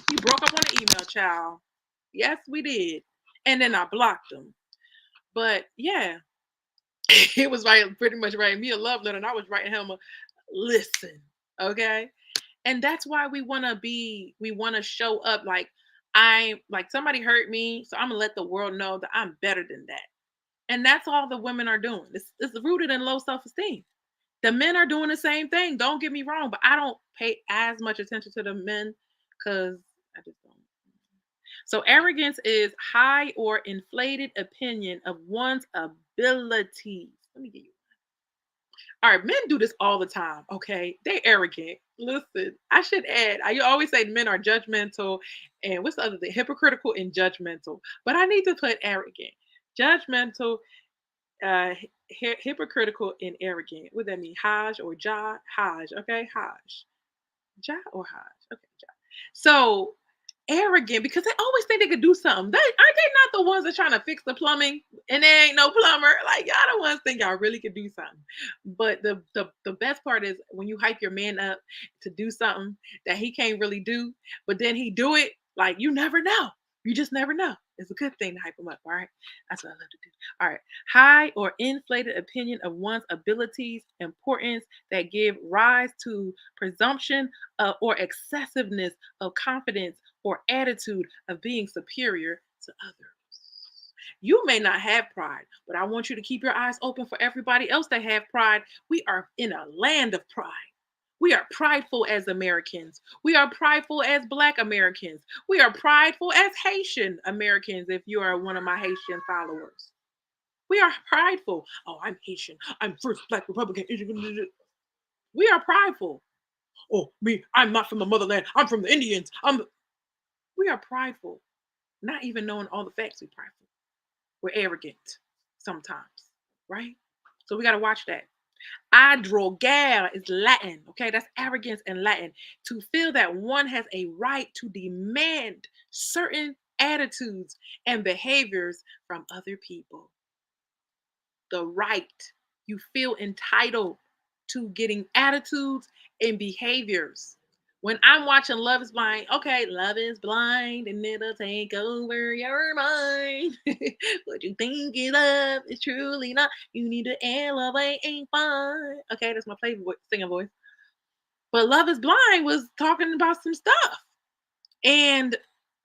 He broke up on the email, child. Yes, we did. And then I blocked him. But yeah, he was writing pretty much writing me a love letter, and I was writing him a listen. Okay. And that's why we want to show up like I'm like somebody hurt me, so I'm gonna let the world know that I'm better than that. And that's all the women are doing. It's rooted in low self-esteem. The men are doing the same thing. Don't get me wrong, but I don't pay as much attention to the men because I just don't. So arrogance is high or inflated opinion of one's abilities. Let me get you. All right, men do this all the time. Okay, they arrogant. Listen, I should add. I always say men are judgmental, and what's the other thing? Hypocritical and judgmental. But I need to put arrogant, judgmental, hypocritical, and arrogant. What that mean? Haj or Ja? Haj. Okay, Haj. Ja or Haj. Okay, Ja. So arrogant because they always think they could do something. Aren't they not the ones that trying to fix the plumbing and there ain't no plumber? Like y'all the ones think y'all really could do something. But the best part is when you hype your man up to do something that he can't really do, but then he do it, like you never know. You just never know. It's a good thing to hype him up, all right? That's what I love to do. All right. High or inflated opinion of one's abilities, importance that give rise to presumption or excessiveness of confidence or attitude of being superior to others. You may not have pride, but I want you to keep your eyes open for everybody else that have pride. We are in a land of pride. We are prideful as Americans. We are prideful as Black Americans. We are prideful as Haitian Americans, if you are one of my Haitian followers. We are prideful. Oh, I'm Haitian. I'm first Black Republican. We are prideful. Oh, me, I'm not from the motherland. I'm from the Indians. We are prideful, not even knowing all the facts. We're prideful. We're arrogant sometimes, right? So we got to watch that. Adrogar is Latin, okay? That's arrogance in Latin. To feel that one has a right to demand certain attitudes and behaviors from other people. The right. You feel entitled to getting attitudes and behaviors. When I'm watching Love is Blind, okay, love is blind and it'll take over your mind. What you think is love is truly not. You need to elevate and find. Okay, that's my favorite singing voice. But Love is Blind was talking about some stuff. And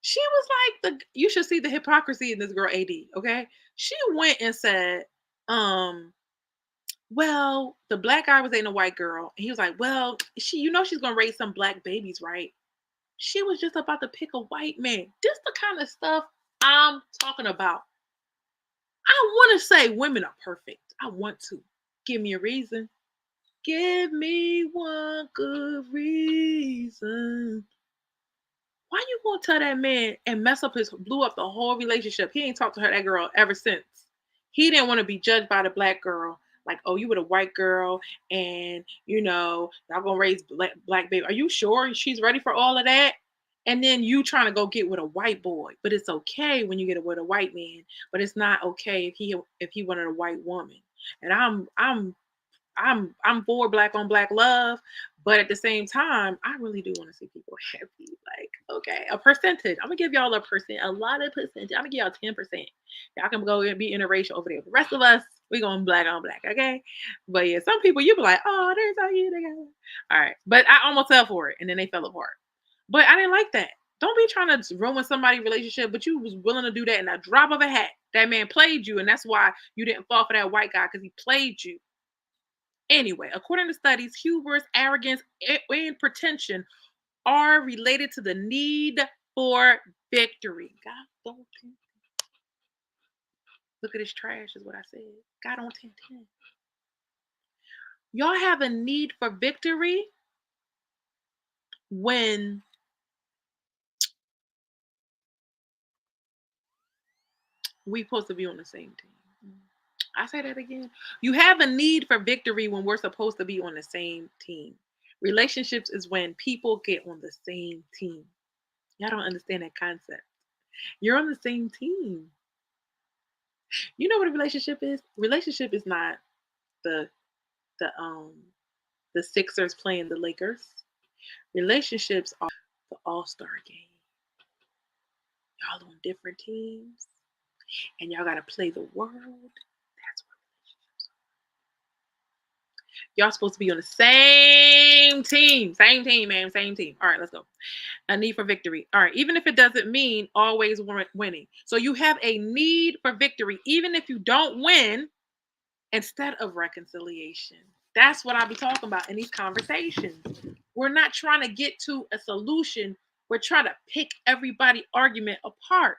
she was like, you should see the hypocrisy in this girl AD, okay? She went and said, well, the black guy was dating a white girl. And he was like, well, she's gonna raise some black babies, right? She was just about to pick a white man. This the kind of stuff I'm talking about. I want to say women are perfect. I want to. Give me a reason. Give me one good reason. Why you gonna tell that man and blew up the whole relationship? He ain't talked to that girl ever since. He didn't want to be judged by the black girl. Like, oh, you with a white girl, and y'all gonna raise black baby. Are you sure she's ready for all of that? And then you trying to go get with a white boy, but it's okay when you get with a white man, but it's not okay if he wanted a white woman. And I'm for black on black love, but at the same time, I really do want to see people happy. Like, okay, a percentage. I'm gonna give y'all a lot of percentage. I'm gonna give y'all 10%. Y'all can go and be interracial over there. The rest of us, we going black on black, okay? But yeah, some people you be like, oh, there's how you together. All right, but I almost fell for it, and then they fell apart. But I didn't like that. Don't be trying to ruin somebody's relationship, but you was willing to do that in a drop of a hat. That man played you, and that's why you didn't fall for that white guy because he played you. Anyway, according to studies, hubris, arrogance, and pretension are related to the need for victory. God don't look at this trash, is what I said. God don't 10. Y'all have a need for victory when we supposed to be on the same team. I say that again. You have a need for victory when we're supposed to be on the same team. Relationships is when people get on the same team. Y'all don't understand that concept. You're on the same team. You know what a relationship is? Relationship is not the the um the Sixers playing the Lakers. Relationships are the All-Star game. Y'all on different teams and y'all gotta play the world. That's what relationships are. Y'all supposed to be on the same team. Same team, man. Same team. All right, let's go. A need for victory. All right, even if it doesn't mean always winning. So you have a need for victory, even if you don't win, instead of reconciliation. That's what I'll be talking about in these conversations. We're not trying to get to a solution. We're trying to pick everybody's argument apart.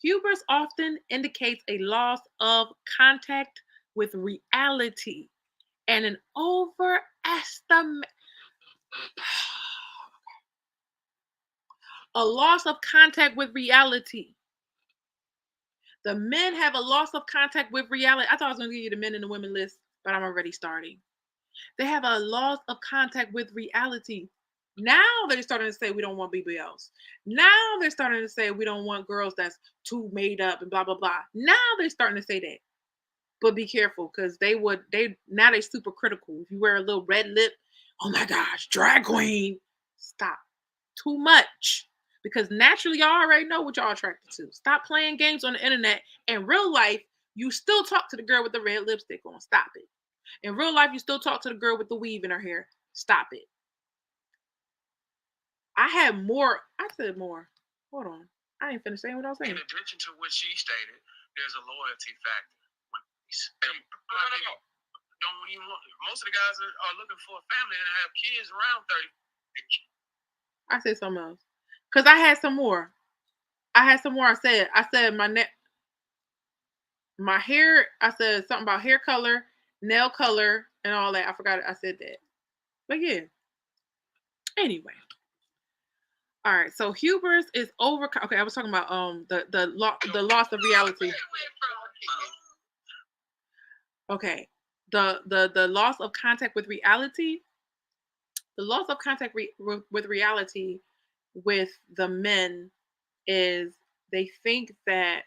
Hubris often indicates a loss of contact with reality and an overestimate. A loss of contact with reality. The men have a loss of contact with reality. I thought I was going to give you the men and the women list, but I'm already starting. They have a loss of contact with reality. Now they're starting to say we don't want BBLs. Now they're starting to say we don't want girls that's too made up and blah, blah, blah. Now they're starting to say that. But be careful because now they're super critical. If you wear a little red lip, oh my gosh, drag queen. Stop. Too much. Because naturally, y'all already know what y'all attracted to. Stop playing games on the internet. In real life, you still talk to the girl with the red lipstick on. Stop it. In real life, you still talk to the girl with the weave in her hair. Stop it. I had more. I said more. Hold on. I ain't finished saying what I was saying. In addition to what she stated, there's a loyalty factor. Most of the guys are looking for a family and have kids around 30. I said something else. Because I had some more. I said my hair, I said something about hair color, nail color, and all that. I forgot I said that. But yeah. Anyway. All right. So hubris is over. Okay, I was talking about the loss of reality. Okay. The loss of contact with reality. The loss of contact with reality with the men is they think that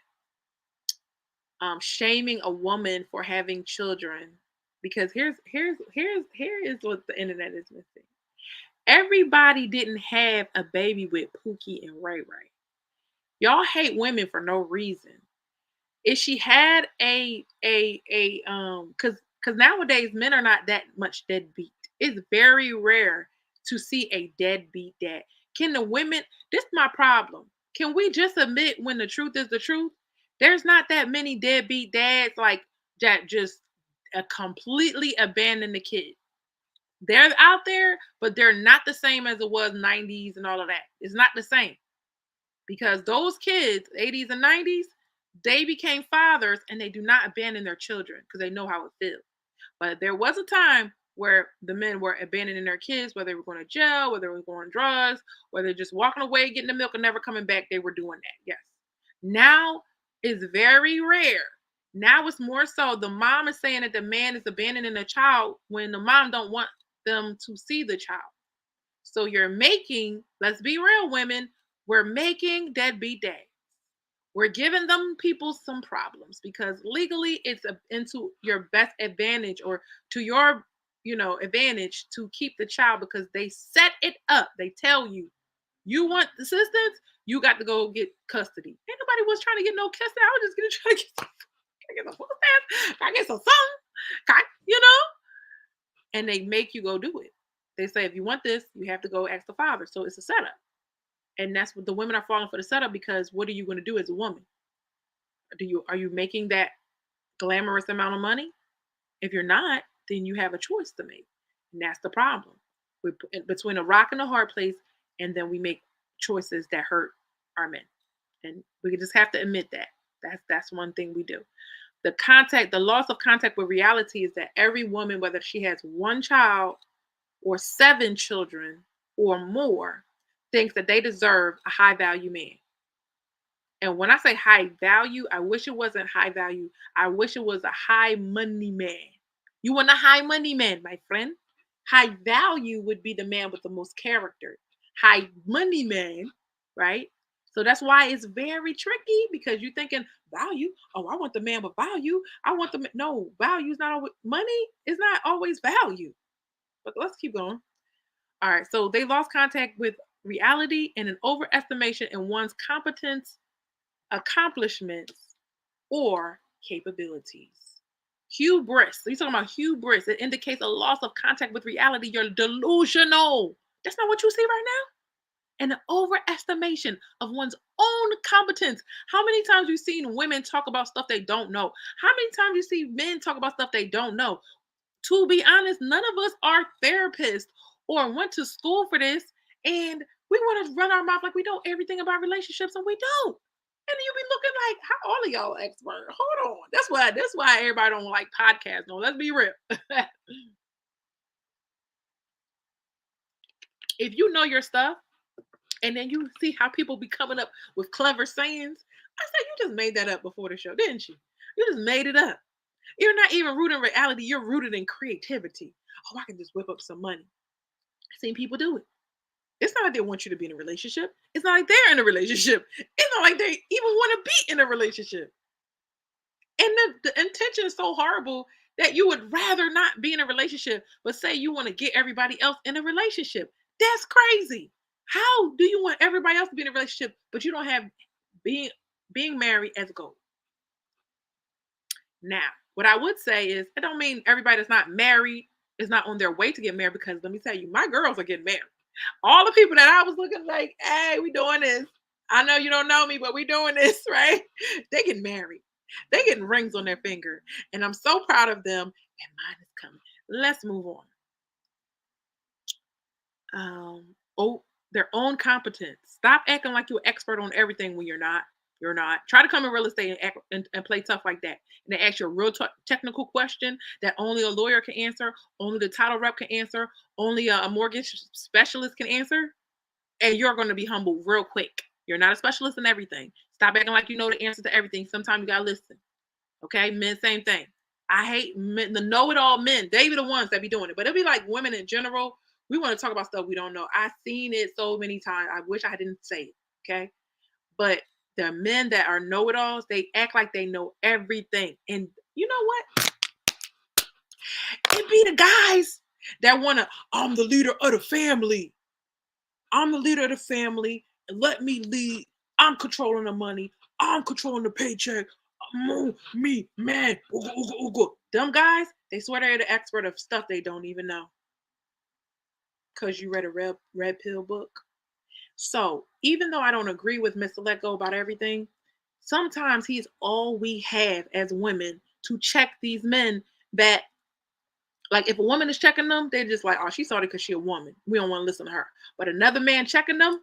shaming a woman for having children, because here is what the internet is missing. Everybody didn't have a baby with Pookie and Ray Ray. Y'all hate women for no reason. If she had because nowadays men are not that much deadbeat. It's very rare to see a deadbeat dad. Can the women? This is my problem. Can we just admit when the truth is the truth? There's not that many deadbeat dads like that just completely abandon the kid. They're out there, but they're not the same as it was 90s and all of that. It's not the same. Because those kids, 80s and 90s, they became fathers and they do not abandon their children because they know how it feels. But there was a time where the men were abandoning their kids, whether they were going to jail, whether they were going on drugs, whether they're just walking away, getting the milk and never coming back. They were doing that. Yes. Now it's very rare. Now it's more so the mom is saying that the man is abandoning the child when the mom don't want them to see the child. So you're making, let's be real, women, we're making deadbeat dads. We're giving them people some problems because legally it's into your best advantage or to your, advantage to keep the child because they set it up. They tell you, you want assistance, you got to go get custody. Ain't nobody was trying to get no custody. I was just trying to get some food stamps. I get some something, and they make you go do it. They say, if you want this, you have to go ask the father. So it's a setup. And that's what the women are falling for the setup because what are you going to do as a woman? Are you making that glamorous amount of money? If you're not, then you have a choice to make. And that's the problem. We're between a rock and a hard place, and then we make choices that hurt our men. And we just have to admit that. That's one thing we do. The loss of contact with reality is that every woman, whether she has one child or 7 children or more, thinks that they deserve a high value man. And when I say high value, I wish it wasn't high value. I wish it was a high money man. You want a high money man, my friend? High value would be the man with the most character. High money man, right? So that's why it's very tricky because you're thinking value. Oh, I want the man with value. I want the no value is not always money. Is not always value. But let's keep going. All right. So they lost contact with reality and an overestimation in one's competence, accomplishments, or capabilities. Hubris. So you're talking about hubris. It indicates a loss of contact with reality. You're delusional. That's not what you see right now. And the overestimation of one's own competence. How many times you seen women talk about stuff they don't know? How many times you see men talk about stuff they don't know? To be honest, none of us are therapists or went to school for this, and we want to run our mouth like we know everything about relationships, and we don't. And you be looking like, how all of y'all expert? Hold on. That's why everybody don't like podcasts. No, let's be real. If you know your stuff, and then you see how people be coming up with clever sayings, I said you just made that up before the show, didn't you? You just made it up. You're not even rooted in reality. You're rooted in creativity. Oh, I can just whip up some money. I've seen people do it. It's not like they want you to be in a relationship. It's not like they're in a relationship. It's not like they even want to be in a relationship. And the intention is so horrible that you would rather not be in a relationship, but say you want to get everybody else in a relationship. That's crazy. How do you want everybody else to be in a relationship, but you don't have being married as a goal? Now, what I would say is, it don't mean everybody that's not married is not on their way to get married, because let me tell you, my girls are getting married. All the people that I was looking like, hey, we doing this. I know you don't know me, but we doing this, right? They get married. They getting rings on their finger. And I'm so proud of them. And mine is coming. Let's move on. Their own competence. Stop acting like you're an expert on everything when you're not. You're not. Try to come in real estate and act and play tough like that. And they ask you a real technical question that only a lawyer can answer, only the title rep can answer, only a mortgage specialist can answer. And you're going to be humbled real quick. You're not a specialist in everything. Stop acting like you know the answer to everything. Sometimes you got to listen. Okay? Men, same thing. I hate men, the know-it-all men. They be the ones that be doing it. But it'll be like women in general. We want to talk about stuff we don't know. I've seen it so many times. I wish I didn't say it. Okay? But the men that are know-it-alls, they act like they know everything. And you know what? It be the guys that want to, I'm the leader of the family. I'm the leader of the family. And let me lead. I'm controlling the money. I'm controlling the paycheck. Me, man. Them guys, they swear they're the expert of stuff they don't even know. Because you read a red pill book. So even though I don't agree with Mr. Let Go about everything, sometimes he's all we have as women to check these men that, like, if a woman is checking them, they're just like, oh, she saw it because she's a woman. We don't want to listen to her. But another man checking them,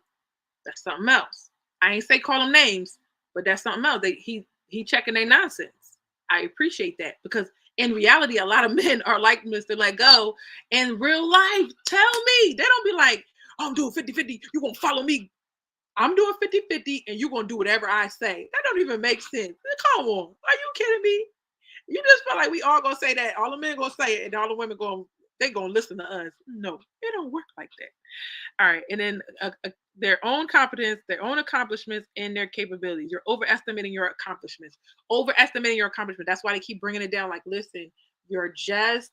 that's something else. I ain't say call them names, but that's something else. He checking their nonsense. I appreciate that, because in reality, a lot of men are like Mr. Let Go in real life. Tell me. They don't be like, I'm doing 50-50. You're going to follow me. I'm doing 50-50 and you're going to do whatever I say. That don't even make sense. Come on. Are you kidding me? You just feel like we all going to say that. All the men going to say it and all the women going to listen to us. No, it don't work like that. All right. And then their own competence, their own accomplishments, and their capabilities. You're overestimating your accomplishments. That's why they keep bringing it down. Like, listen, you're just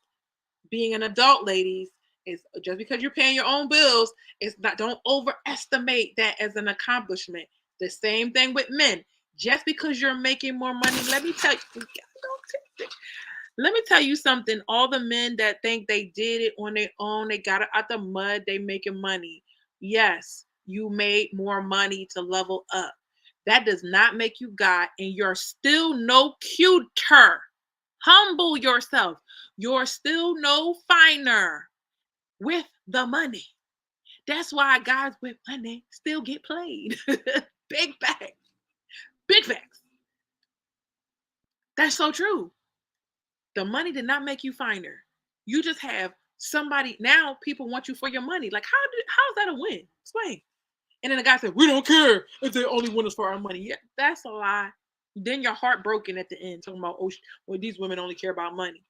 being an adult, ladies. It's just because you're paying your own bills, it's not, don't overestimate that as an accomplishment. The same thing with men. Just because you're making more money, let me tell you something. All the men that think they did it on their own, they got it out the mud, they making money. Yes, you made more money to level up. That does not make you God, and you're still no cuter. Humble yourself. You're still no finer with the money. That's why guys with money still get played. Big facts. Big facts. That's so true. The money did not make you finer. You just have somebody, now people want you for your money. Like, how's that a win? Explain. And then the guy said, we don't care if they only want us for our money. Yeah, that's a lie. Then you're heartbroken at the end talking about, oh, well, these women only care about money.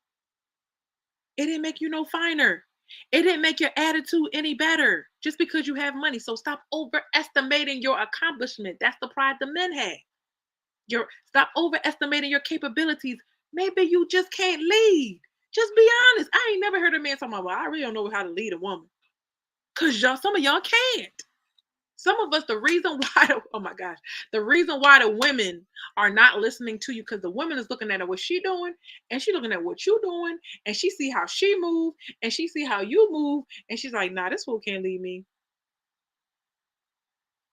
It didn't make you no finer. It didn't make your attitude any better just because you have money. So stop overestimating your accomplishment. That's the pride the men have. Stop overestimating your capabilities. Maybe you just can't lead. Just be honest. I ain't never heard a man talking about, well, I really don't know how to lead a woman. Because some of y'all can't. Some of us, the reason why the women are not listening to you, because the woman is looking at what she doing, and she looking at what you doing, and she see how she move, and she see how you move, and she's like, nah, this fool can't lead me.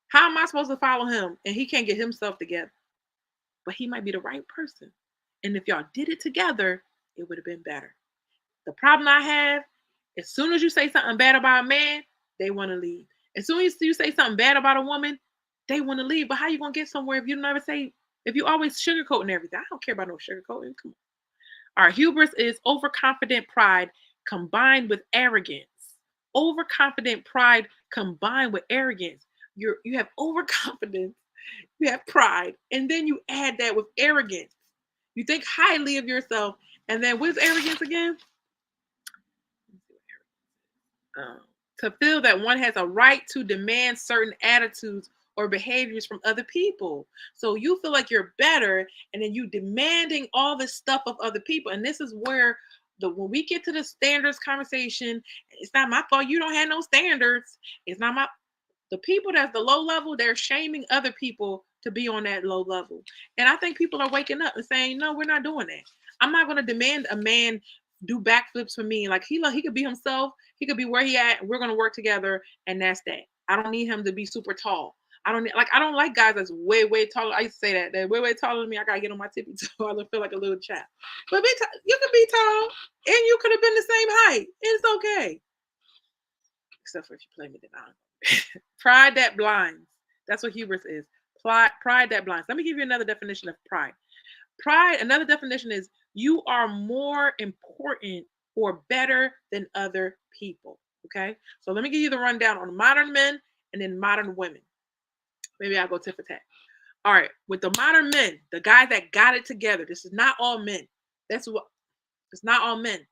How am I supposed to follow him? And he can't get himself together. But he might be the right person. And if y'all did it together, it would have been better. The problem I have, as soon as you say something bad about a man, they want to leave. As soon as you say something bad about a woman, they want to leave. But how you going to get somewhere if you never say, if you always sugarcoating everything? I don't care about no sugarcoating. Come on. All right, hubris is overconfident pride combined with arrogance. Overconfident pride combined with arrogance. You have overconfidence, you have pride, and then you add that with arrogance. You think highly of yourself, and then what's arrogance again? To feel that one has a right to demand certain attitudes or behaviors from other people. So you feel like you're better, and then you demanding all this stuff of other people. And this is where when we get to the standards conversation, it's not my fault you don't have no standards. It's not the people that's the low level, they're shaming other people to be on that low level. And I think people are waking up and saying, no, we're not doing that. I'm not going to demand a man do backflips for me. Like he could be himself. He could be where he at. We're going to work together. And that's that. I don't need him to be super tall. I don't like guys that's way, way taller. I used to say that. They're way, way taller than me. I got to get on my tippy toe. I feel like a little child. But you can be tall and you could have been the same height. It's okay. Except for if you play me, then I don't know. Pride that blinds. That's what hubris is. Pride that blinds. Let me give you another definition of pride. Pride, another definition is you are more important or better than other people. Okay? So let me give you the rundown on modern men and then modern women. Maybe I'll go tit for tat. All right. With the modern men, the guys that got it together, this is not all men. It's not all men.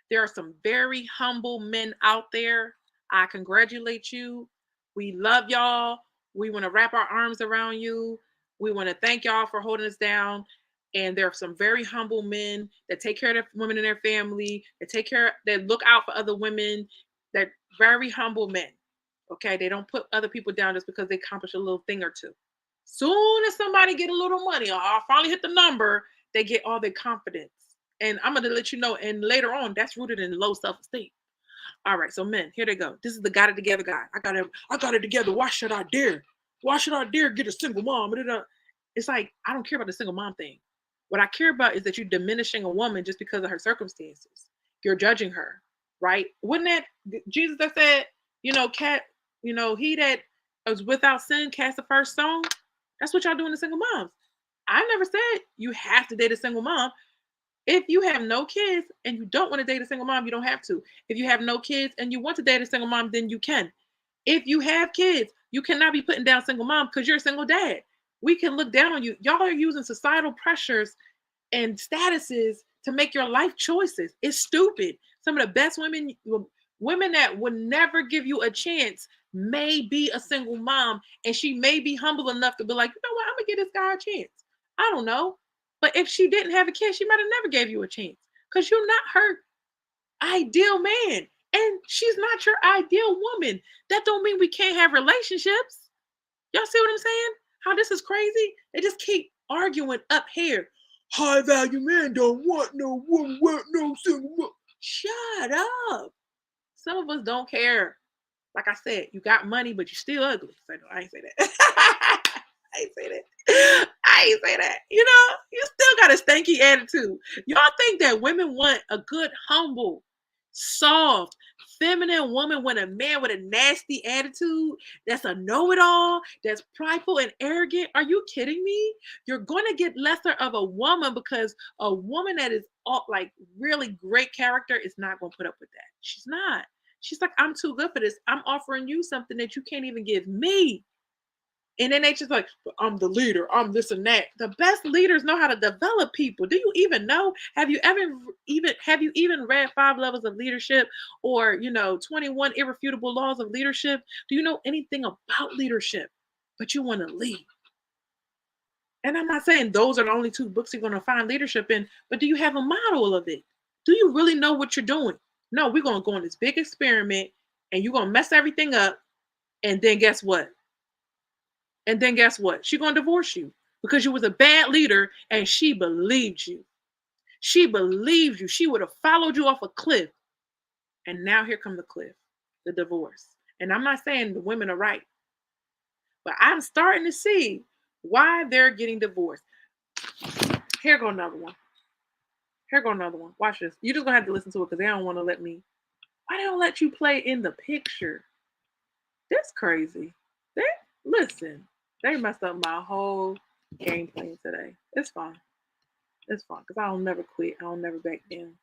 There are some very humble men out there. I congratulate you. We love y'all. We want to wrap our arms around you. We want to thank y'all for holding us down. And there are some very humble men that take care of their women and their family, that look out for other women. They're very humble men. Okay, they don't put other people down just because they accomplish a little thing or two. Soon as somebody get a little money or finally hit the number, they get all their confidence. And I'm going to let you know, and later on, that's rooted in low self-esteem. All right, so men, here they go. This is the got it together guy. I got it together. Why should I dare? Why should I dare get a single mom? It's like, I don't care about the single mom thing. What I care about is that you're diminishing a woman just because of her circumstances. You're judging her, right? Wasn't that Jesus that said, he that was without sin cast the first stone? That's what y'all doing to single moms. I never said you have to date a single mom. If you have no kids and you don't want to date a single mom, you don't have to. If you have no kids and you want to date a single mom, then you can. If you have kids, you cannot be putting down single mom because you're a single dad. We can look down on you. Y'all are using societal pressures and statuses to make your life choices. It's stupid. Some of the best women that would never give you a chance may be a single mom, and she may be humble enough to be like, you know what, I'm gonna give this guy a chance. I don't know. But if she didn't have a kid, she might have never gave you a chance because you're not her ideal man. And she's not your ideal woman. That don't mean we can't have relationships. Y'all see what I'm saying? How this is crazy? They just keep arguing up here. High value men don't want no woman, want no single woman. Shut up. Some of us don't care. Like I said, you got money, but you're still ugly. So no, I ain't say that. I ain't say that. You still got a stanky attitude. Y'all think that women want a good, humble, soft, feminine woman when a man with a nasty attitude that's a know-it-all, that's prideful and arrogant? Are you kidding me? You're going to get lesser of a woman because a woman that is really great character is not going to put up with that. She's not. She's like, I'm too good for this. I'm offering you something that you can't even give me. And then they just like, I'm the leader. I'm this and that. The best leaders know how to develop people. Do you even know? Have you even read 5 Levels of Leadership or 21 Irrefutable Laws of Leadership? Do you know anything about leadership? But you want to lead. And I'm not saying those are the only 2 books you're going to find leadership in, but do you have a model of it? Do you really know what you're doing? No, we're going to go on this big experiment and you're going to mess everything up. And then guess what? She's going to divorce you because you was a bad leader and she believed you. She believed you. She would have followed you off a cliff. And now here come the cliff, the divorce. And I'm not saying the women are right, but I'm starting to see why they're getting divorced. Here go another one. Watch this. You're just going to have to listen to it because they don't want to let me. Why they don't let you play in the picture? That's crazy. Listen. They messed up my whole game plan today. It's fine. Because I don't never quit. I don't never back down.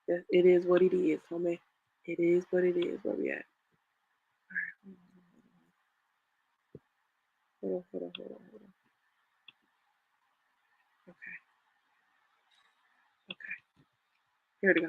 It is what it is, homie. It is what it is. Where we at? All right. Hold on. Okay. Here we go.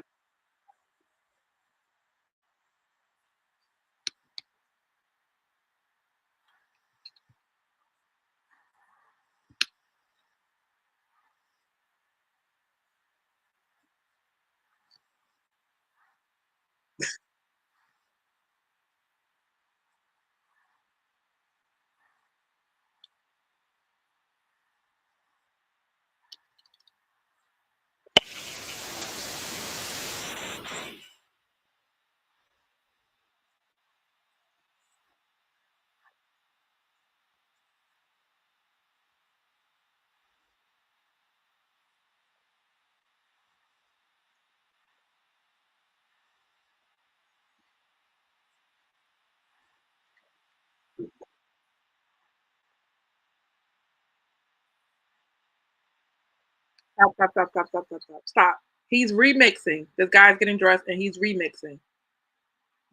Stop. He's remixing. This guy's getting dressed and he's remixing.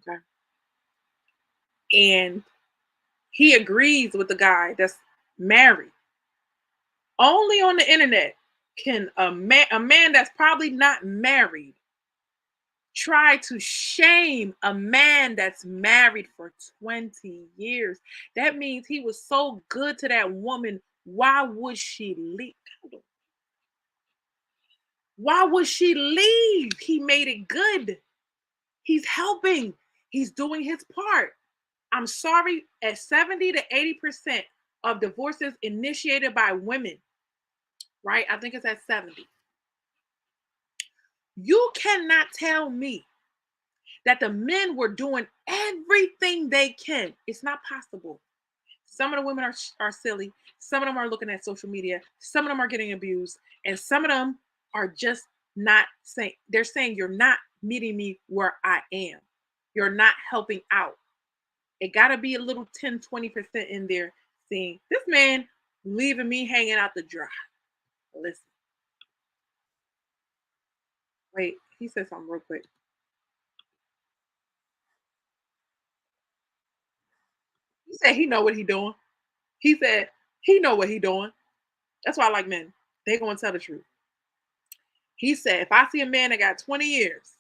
Okay. And he agrees with the guy that's married. Only on the internet can a man that's probably not married try to shame a man that's married for 20 years. That means he was so good to that woman. Why would she leave? Why would she leave? He made it good. He's helping. He's doing his part. I'm sorry, at 70 to 80% of divorces initiated by women, right? I think it's at 70. You cannot tell me that the men were doing everything they can. It's not possible. Some of the women are silly. Some of them are looking at social media. Some of them are getting abused. And some of them are just not saying, they're saying, you're not meeting me where I am. You're not helping out. It got to be a little 10, 20% in there saying, this man leaving me hanging out the dry. Listen. Wait, he said something real quick. He said he know what he doing. He said he know what he doing. That's why I like men. They gonna tell the truth. He said, if I see a man that got 20 years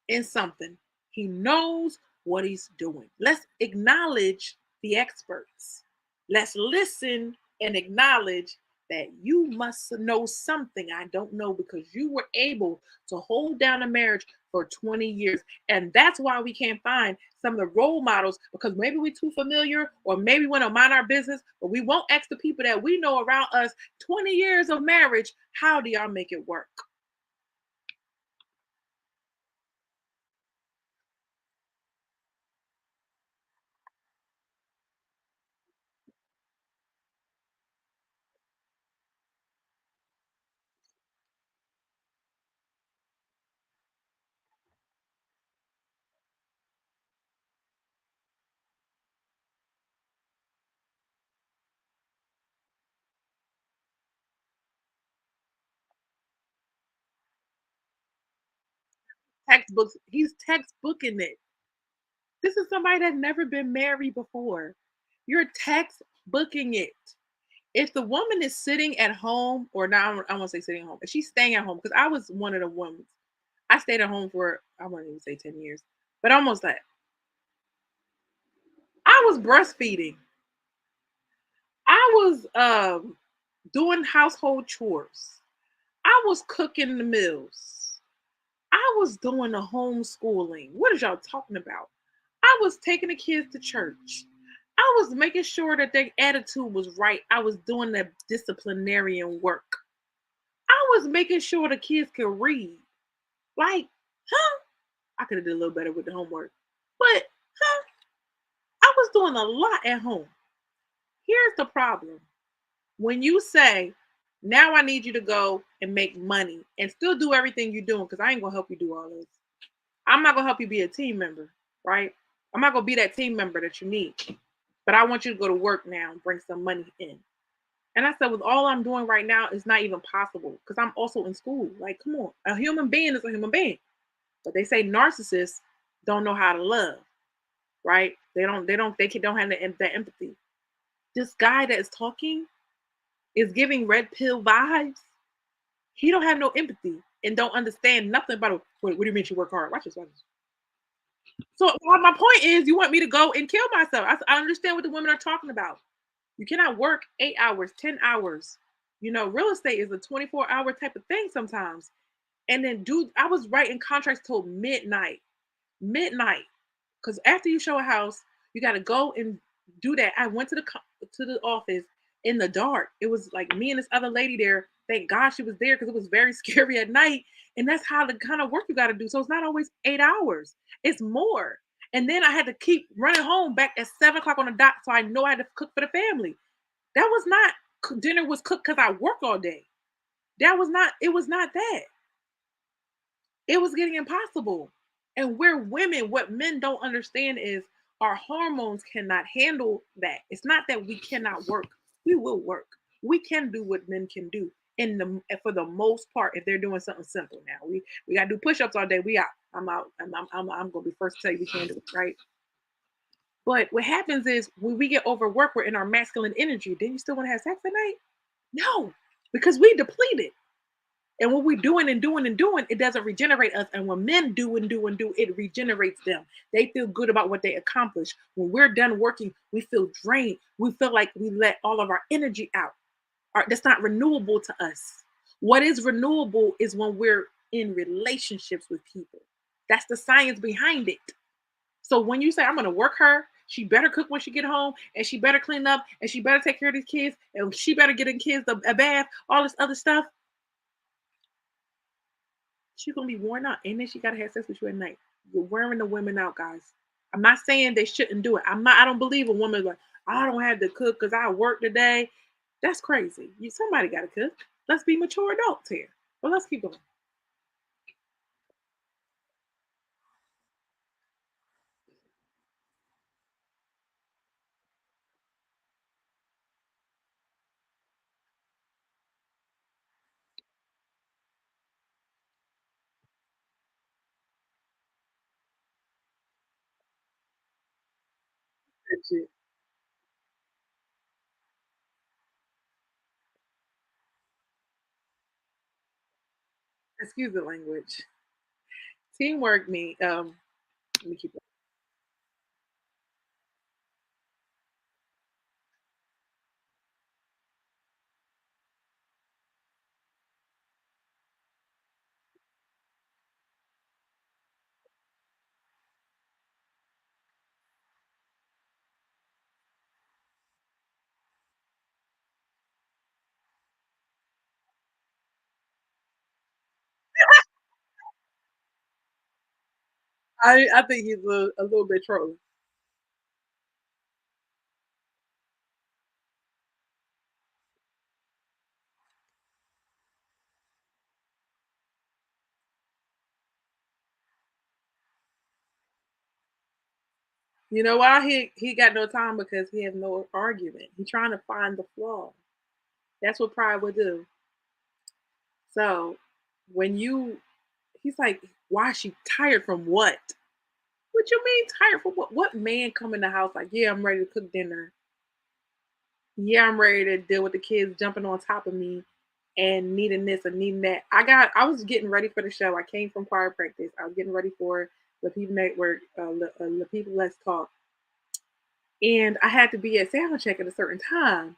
in something, he knows what he's doing. Let's acknowledge the experts. Let's listen and acknowledge that you must know something I don't know because you were able to hold down a marriage for 20 years. And that's why we can't find some of the role models because maybe we're too familiar or maybe we want to mind our business, but we won't ask the people that we know around us 20 years of marriage, how do y'all make it work? Textbooks, he's textbooking it. This is somebody that's never been married before. You're textbooking it. If the woman is sitting at home, or now I won't say sitting at home, if she's staying at home, because I was one of the women. I stayed at home for I won't even say 10 years, but almost that. I was breastfeeding. I was doing household chores. I was cooking the meals. I was doing the homeschooling. What is y'all talking about? I was taking the kids to church. I was making sure that their attitude was right. I was doing the disciplinarian work. I was making sure the kids could read. Like, huh? I could have did a little better with the homework. But, huh? I was doing a lot at home. Here's the problem. When you say, now I need you to go and make money and still do everything you're doing, because I ain't gonna help you do all this. I'm not gonna help you be a team member, right? I'm not gonna be that team member that you need. But I want you to go to work now and bring some money in. And I said, with all I'm doing right now, it's not even possible because I'm also in school. Like, come on, a human being is a human being. But they say narcissists don't know how to love, right? They don't have the empathy. This guy that is talking is giving red pill vibes. He don't have no empathy and don't understand nothing about it. What do you mean you work hard? Watch this. So my point is, you want me to go and kill myself? I understand what the women are talking about. You cannot work 8 hours, 10 hours. You know, real estate is a 24-hour type of thing sometimes. And then, dude, I was writing contracts till midnight. Because after you show a house, you got to go and do that. I went to the office in the dark. It was like me and this other lady there. Thank God she was there because it was very scary at night. And that's how the kind of work you got to do. So it's not always 8 hours. It's more. And then I had to keep running home back at 7 o'clock on the dot. So I know I had to cook for the family. That was not dinner was cooked because I worked all day. It was not that. It was getting impossible. And we're women. What men don't understand is our hormones cannot handle that. It's not that we cannot work. We will work. We can do what men can do. For the most part, if they're doing something simple now. We gotta do push-ups all day. We out. I'm out. I'm gonna be first to tell you we can't do it, right? But what happens is when we get overworked, we're in our masculine energy. Then you still want to have sex at night? No, because we depleted. And what we're doing and doing and doing, it doesn't regenerate us. And when men do and do and do, it regenerates them. They feel good about what they accomplish. When we're done working, we feel drained. We feel like we let all of our energy out. That's not renewable to us. What is renewable is when we're in relationships with people. That's the science behind it. So when you say, I'm going to work her, she better cook when she get home, and she better clean up, and she better take care of these kids, and she better get in kids a bath, all this other stuff. She's gonna be worn out, and then she gotta have sex with you at night. You're wearing the women out, guys. I'm not saying they shouldn't do it. I don't believe a woman like, I don't have to cook because I work today. That's crazy. Somebody gotta cook. Let's be mature adults here. But let's keep going. Excuse the language. Teamwork me. Let me keep it. I think he's a little bit trolling. You know why he got no time? Because he has no argument. He's trying to find the flaw. That's what pride would do. So when he's like, why is she tired from what? What you mean tired for what? What man come in the house like, yeah, I'm ready to cook dinner. Yeah, I'm ready to deal with the kids jumping on top of me and needing this and needing that. I was getting ready for the show. I came from choir practice. I was getting ready for the People Network, the People Let's Talk. And I had to be at sound check at a certain time.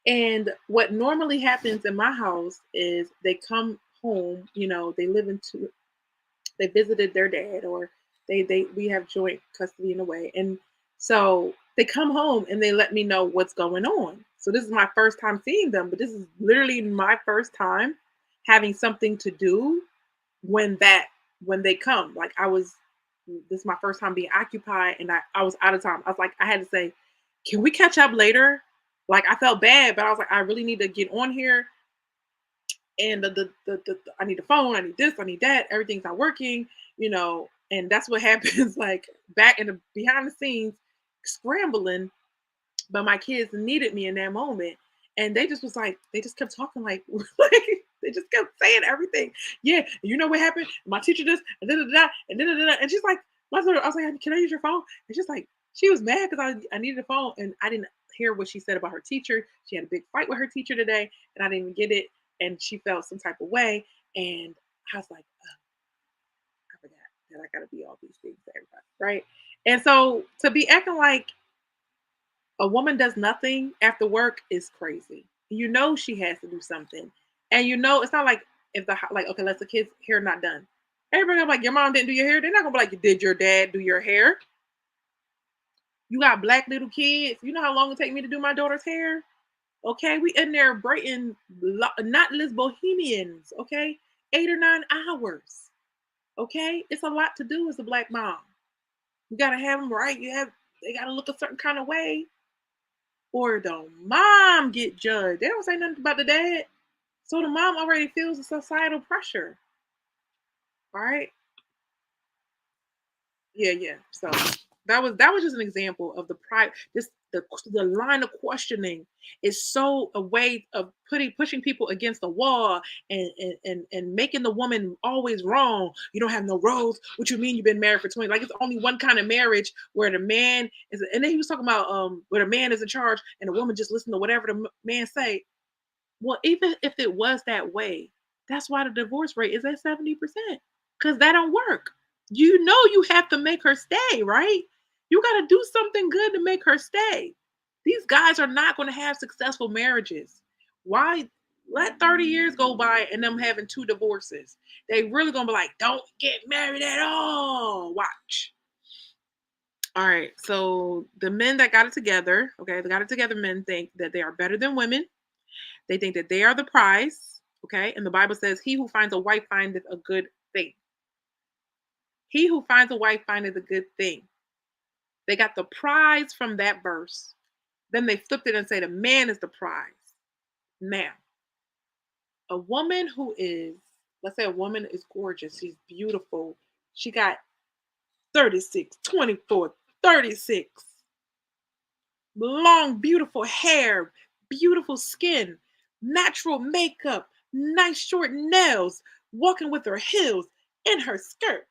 And what normally happens in my house is they come home, they live they visited their dad, or we have joint custody in a way. And so they come home and they let me know what's going on. So this is my first time seeing them, but this is literally my first time having something to do when they come. Like this is my first time being occupied, and I was out of time. I was like, I had to say, can we catch up later? Like, I felt bad, but I was like, I really need to get on here. And I need a phone, I need this, I need that. Everything's not working, and that's what happens. Like back in the behind the scenes, scrambling. But my kids needed me in that moment, and they just was like, they just kept talking like, like they just kept saying everything. Yeah, you know what happened? My teacher this and da da da and da da da. And she's like, I was like, can I use your phone? And she's like, she was mad because I needed a phone, and I didn't hear what she said about her teacher. She had a big fight with her teacher today, and I didn't get it. And she felt some type of way. And I was like, oh, I forgot that I got to be all these things to everybody, right? And so to be acting like a woman does nothing after work is crazy. She has to do something. And it's not like if okay, let's the kids' hair not done. Everybody gonna be like, your mom didn't do your hair. They're not gonna be like, did your dad do your hair? You got black little kids. You know how long it take me to do my daughter's hair? Okay, we in there braiding knotless bohemians. Okay, 8 or 9 hours. Okay, it's a lot to do as a black mom. You gotta have them right. They gotta look a certain kind of way, or the mom get judged. They don't say nothing about the dad, so the mom already feels the societal pressure. All right. Yeah. So that was just an example of the pride. The line of questioning is so a way of pushing people against the wall, and making the woman always wrong. You don't have no roles. What you mean you've been married for 20? Like, it's only one kind of marriage where the man is, and then he was talking about where the man is in charge and the woman just listen to whatever the man say. Well, even if it was that way, that's why the divorce rate is at 70%, because that don't work. You have to make her stay, right? You got to do something good to make her stay. These guys are not going to have successful marriages. Why let 30 years go by and them having 2 divorces? They really going to be like, don't get married at all. Watch. All right. So the men that got it together, okay, the got it together men think that they are better than women. They think that they are the prize, okay? And the Bible says, he who finds a wife findeth a good thing. He who finds a wife findeth a good thing. They got the prize from that verse. Then they flipped it and say the man is the prize. Now, a woman who is, let's say a woman is gorgeous. She's beautiful. She got 36, 24, 36. Long, beautiful hair, beautiful skin, natural makeup, nice short nails, walking with her heels in her skirt.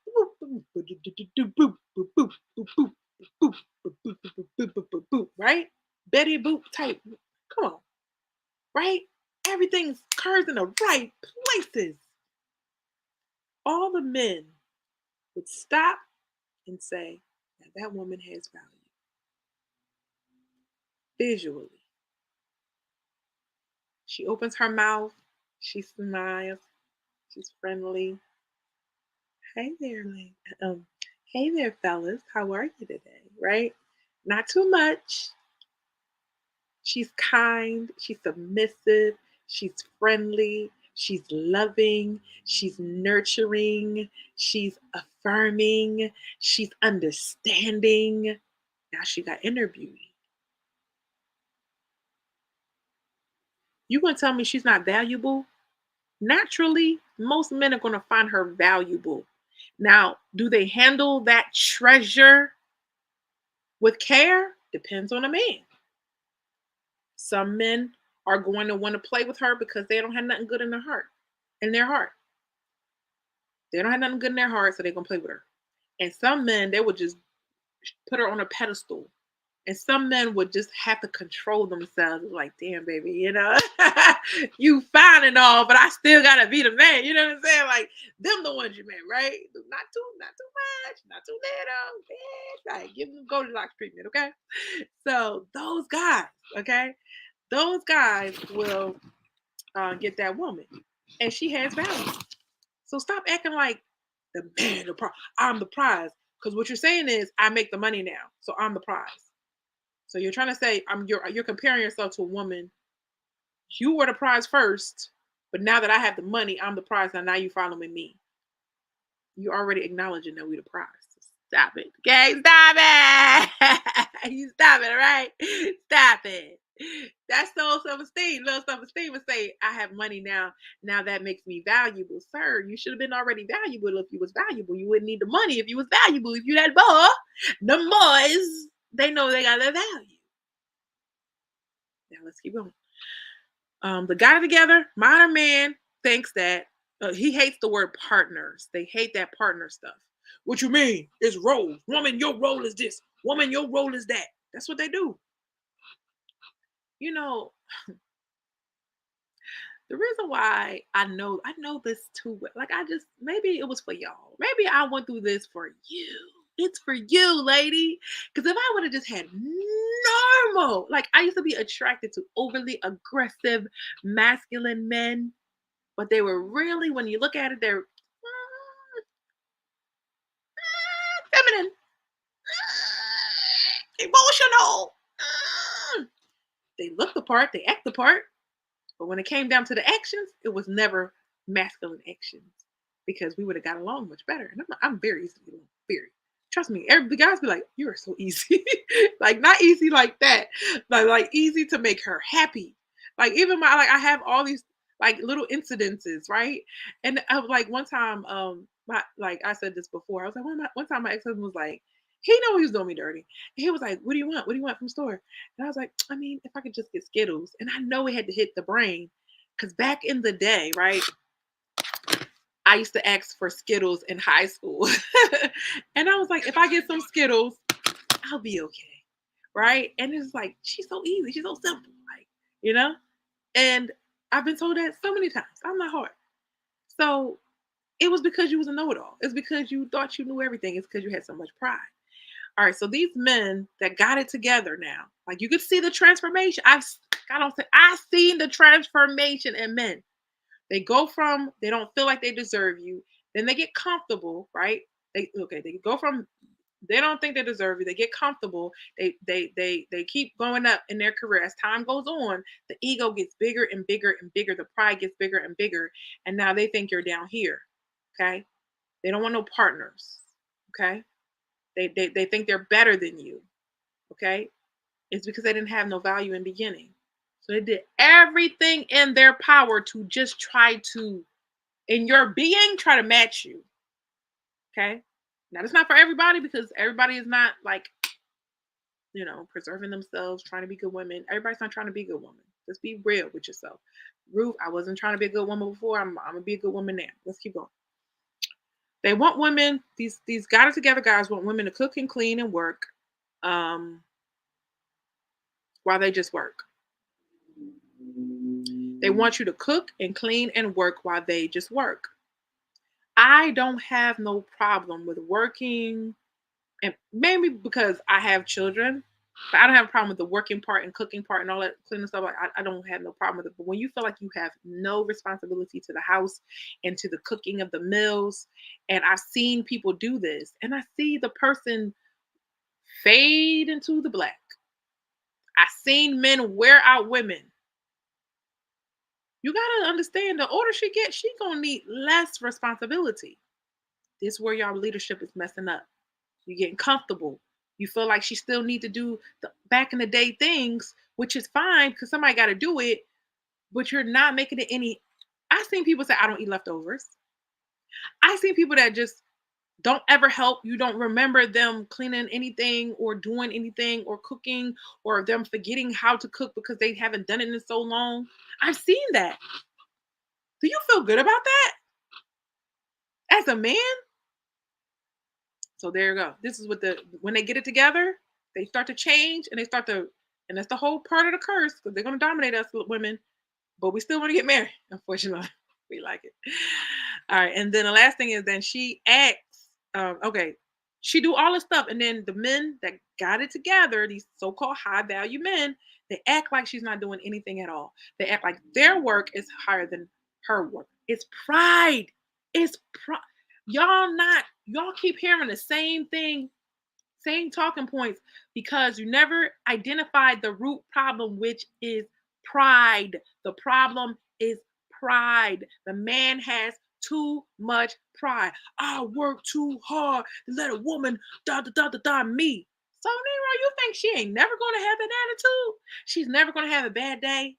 Right? Betty Boop type. Come on. Right? Everything's curves in the right places. All the men would stop and say, now that woman has value. Visually. She opens her mouth. She smiles. She's friendly. Hey there, hey there, fellas. How are you today? Right? Not too much. She's kind. She's submissive. She's friendly. She's loving. She's nurturing. She's affirming. She's understanding. Now she got inner beauty. You gonna tell me she's not valuable? Naturally, most men are going to find her valuable. Now, do they handle that treasure with care? Depends on the man. Some men are going to want to play with her because they don't have nothing good in their heart. They don't have nothing good in their heart, so they're going to play with her. And some men, they will just put her on a pedestal. And some men would just have to control themselves. Like, damn, baby, you fine and all, but I still gotta be the man. You know what I'm saying? Like, them the ones you met, right? Not too much, not too little, bitch. Like, give them Goldilocks treatment, okay? So those guys, okay, those guys will get that woman, and she has value. So stop acting like the man, I'm the prize. Because what you're saying is, I make the money now, so I'm the prize. So you're trying to say you're comparing yourself to a woman. You were the prize first, but now that I have the money, I'm the prize. Now you following me. You're already acknowledging that we're the prize. Stop it. Okay, stop it. You stop it, all right? Stop it. That's low self-esteem. Low self-esteem would say, I have money now. Now that makes me valuable. Sir, you should have been already valuable if you was valuable. You wouldn't need the money if you was valuable. If you had more, the boys, they know they got their value. Now let's keep going. The guy together, modern man, thinks that he hates the word partners. They hate that partner stuff. What you mean? It's roles. Woman, your role is this. Woman, your role is that. That's what they do. The reason why I know this too, like maybe it was for y'all. Maybe I went through this for you. It's for you, lady. Because if I would have just had normal, like I used to be attracted to overly aggressive, masculine men, but they were really, when you look at it, they're feminine, emotional. They look the part, they act the part, but when it came down to the actions, it was never masculine actions because we would have got along much better. And I'm very easy to get along, very. Trust me, the guys be like, you are so easy. Like, not easy like that, but like easy to make her happy. Like, even I have all these like little incidences, right? And I was like, one time, like I said this before, I was like, one time my ex-husband was like, he know he was doing me dirty. And he was like, what do you want? What do you want from the store? And I was like, I mean, if I could just get Skittles. And I know it had to hit the brain because back in the day, right? I used to ask for Skittles in high school. And I was like, if I get some Skittles, I'll be okay. Right? And it's like, she's so easy. She's so simple. Like, And I've been told that so many times. I'm not hard. So it was because you was a know-it-all. It's because you thought you knew everything. It's because you had so much pride. All right. So these men that got it together now, like you could see the transformation. I've seen the transformation in men. They go from, they don't feel like they deserve you. Then they get comfortable, right? They go from, they don't think they deserve you. They get comfortable. They keep going up in their career. As time goes on, the ego gets bigger and bigger and bigger. The pride gets bigger and bigger. And now they think you're down here. Okay. They don't want no partners. Okay. They think they're better than you. Okay. It's because they didn't have no value in the beginning. So they did everything in their power to just try to, in your being, try to match you. Okay. Now, that's not for everybody because everybody is not like, preserving themselves, trying to be good women. Everybody's not trying to be a good woman. Just be real with yourself. Ruth, I wasn't trying to be a good woman before. I'm going to be a good woman now. Let's keep going. They want women, these got it together guys want women to cook and clean and work while they just work. They want you to cook and clean and work while they just work. I don't have no problem with working, and maybe because I have children, but I don't have a problem with the working part and cooking part and all that cleaning stuff. I don't have no problem with it. But when you feel like you have no responsibility to the house and to the cooking of the meals, and I've seen people do this, and I see the person fade into the black. I've seen men wear out women. You got to understand the older she gets, she's going to need less responsibility. This is where y'all leadership is messing up. You're getting comfortable. You feel like she still need to do the back in the day things, which is fine because somebody got to do it, but you're not making it any. I've seen people say, I don't eat leftovers. I've seen people that just don't ever help. You don't remember them cleaning anything or doing anything or cooking or them forgetting how to cook because they haven't done it in so long. I've seen that. Do you feel good about that? As a man? So there you go. This is what when they get it together, they start to change and and that's the whole part of the curse because they're going to dominate us women, but we still want to get married. Unfortunately, we like it. All right. And then the last thing is then she acts, okay, she do all this stuff. And then the men that got it together, these so-called high value men, they act like she's not doing anything at all. They act like their work is higher than her work. It's pride. It's pride. Y'all keep hearing the same thing, same talking points because you never identified the root problem, which is pride. The problem is pride. The man has too much pride. I work too hard to let a woman me. So Nero, you think she ain't never gonna have an attitude? She's never gonna have a bad day.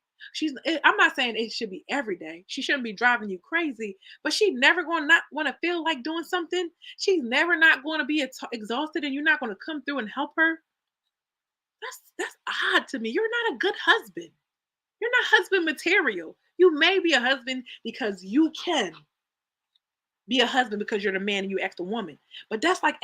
I'm not saying it should be every day. She shouldn't be driving you crazy, but she's never going to not want to feel like doing something. She's never not going to be exhausted and you're not going to come through and help her. That's odd to me. You're not a good husband. You're not husband material. You may be a husband because you can be a husband because you're the man and you act a woman. But that's like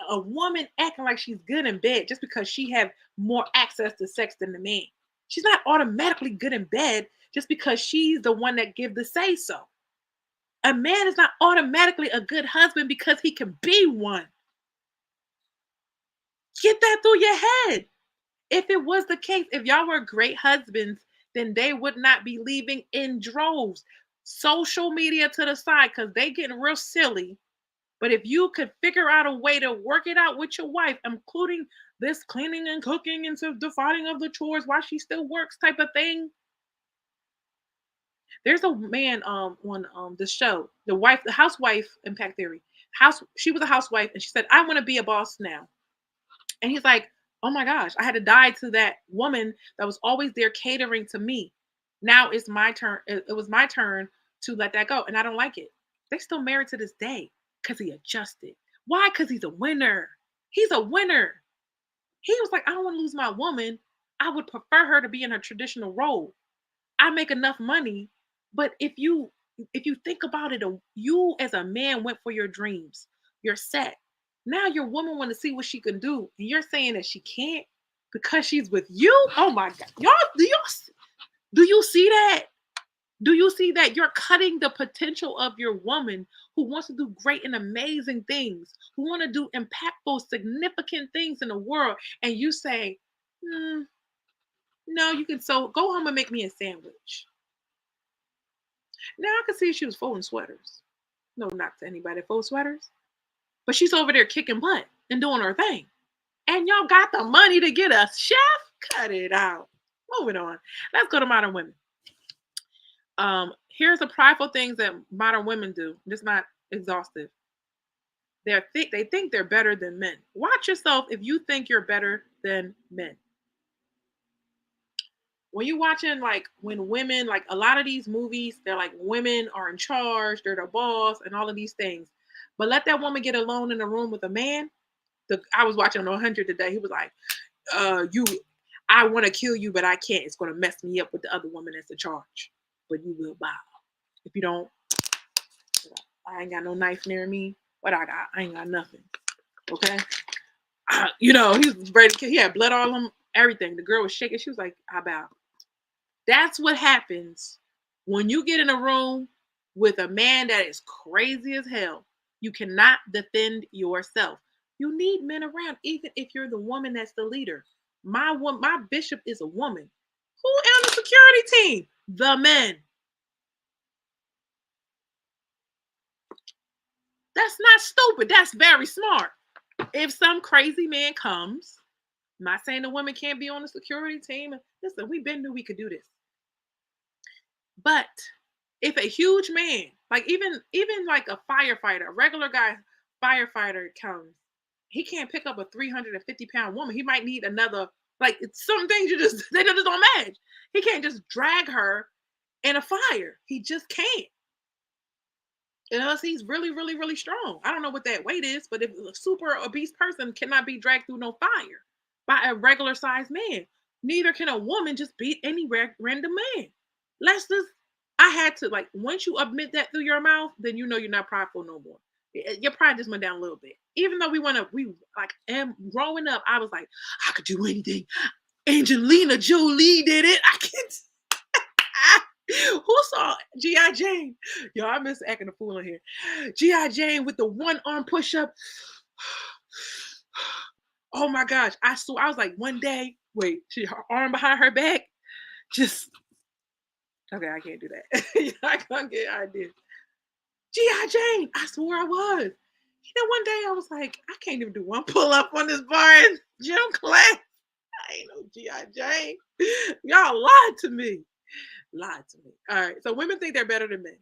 a woman acting like she's good in bed just because she have more access to sex than the man. She's not automatically good in bed just because she's the one that give the say so. A man is not automatically a good husband because he can be one. Get that through your head. If it was the case, if y'all were great husbands, then they would not be leaving in droves. Social media to the side because they getting real silly. But if you could figure out a way to work it out with your wife, including this cleaning and cooking and dividing of the chores while she still works type of thing. There's a man on the show, the housewife Impact Theory. She was a housewife and she said, I want to be a boss now. And he's like, oh my gosh, I had to die to that woman that was always there catering to me. Now it's my turn. It was my turn to let that go. And I don't like it. They're still married to this day because he adjusted. Why? Because he's a winner. He's a winner. He was like, I don't want to lose my woman. I would prefer her to be in her traditional role. I make enough money. But if you think about it, you as a man went for your dreams. You're set. Now your woman want to see what she can do. And you're saying that she can't because she's with you? Oh my God. Y'all, do you see that? Do you see that you're cutting the potential of your woman who wants to do great and amazing things, who want to do impactful, significant things in the world, and you say, no, you can go home and make me a sandwich. Now I can see she was folding sweaters. No, not to anybody that folds sweaters, but she's over there kicking butt and doing her thing. And y'all got the money to get a chef? Cut it out. Moving on. Let's go to modern women. Here's the prideful things that modern women do. It's not exhaustive. They think they're better than men. Watch yourself if you think you're better than men. When you're watching, like, when women, like a lot of these movies, they're like women are in charge, they're the boss, and all of these things. But let that woman get alone in a room with a man. I was watching on 100 today. He was like, I want to kill you, but I can't. It's going to mess me up with the other woman that's in charge. But you will bow. If you don't, I ain't got no knife near me. What I got? I ain't got nothing. Okay? He was ready to kill. He had blood on him, everything. The girl was shaking. She was like, I bow. That's what happens when you get in a room with a man that is crazy as hell. You cannot defend yourself. You need men around, even if you're the woman that's the leader. My bishop is a woman. Who on the security team? The men. That's not stupid. That's very smart. If some crazy man comes, I'm not saying the women can't be on the security team. Listen, we been knew we could do this. But if a huge man, like even like a firefighter, a regular guy firefighter comes, he can't pick up a 350-pound woman. He might need another, like, some things they just don't match. He can't just drag her in a fire. He just can't. Unless he's really, really, really strong. I don't know what that weight is, but if a super obese person cannot be dragged through no fire by a regular sized man, neither can a woman just beat any random man. I had to, like, once you admit that through your mouth, then you know you're not prideful no more. Your pride just went down a little bit. Even though and growing up, I was like, I could do anything. Angelina Jolie did it. I can't. Who saw G.I. Jane? Yo, I miss acting a fool in here. G.I. Jane with the one arm push up. Oh my gosh. I was like, one day, wait, her arm behind her back. Just okay, I can't do that. I can't get ideas. G.I. Jane, I swore I was. One day I was like, I can't even do one pull up on this bar in gym class. I ain't no G.I. Jane. Y'all lied to me. All right. So women think they're better than men.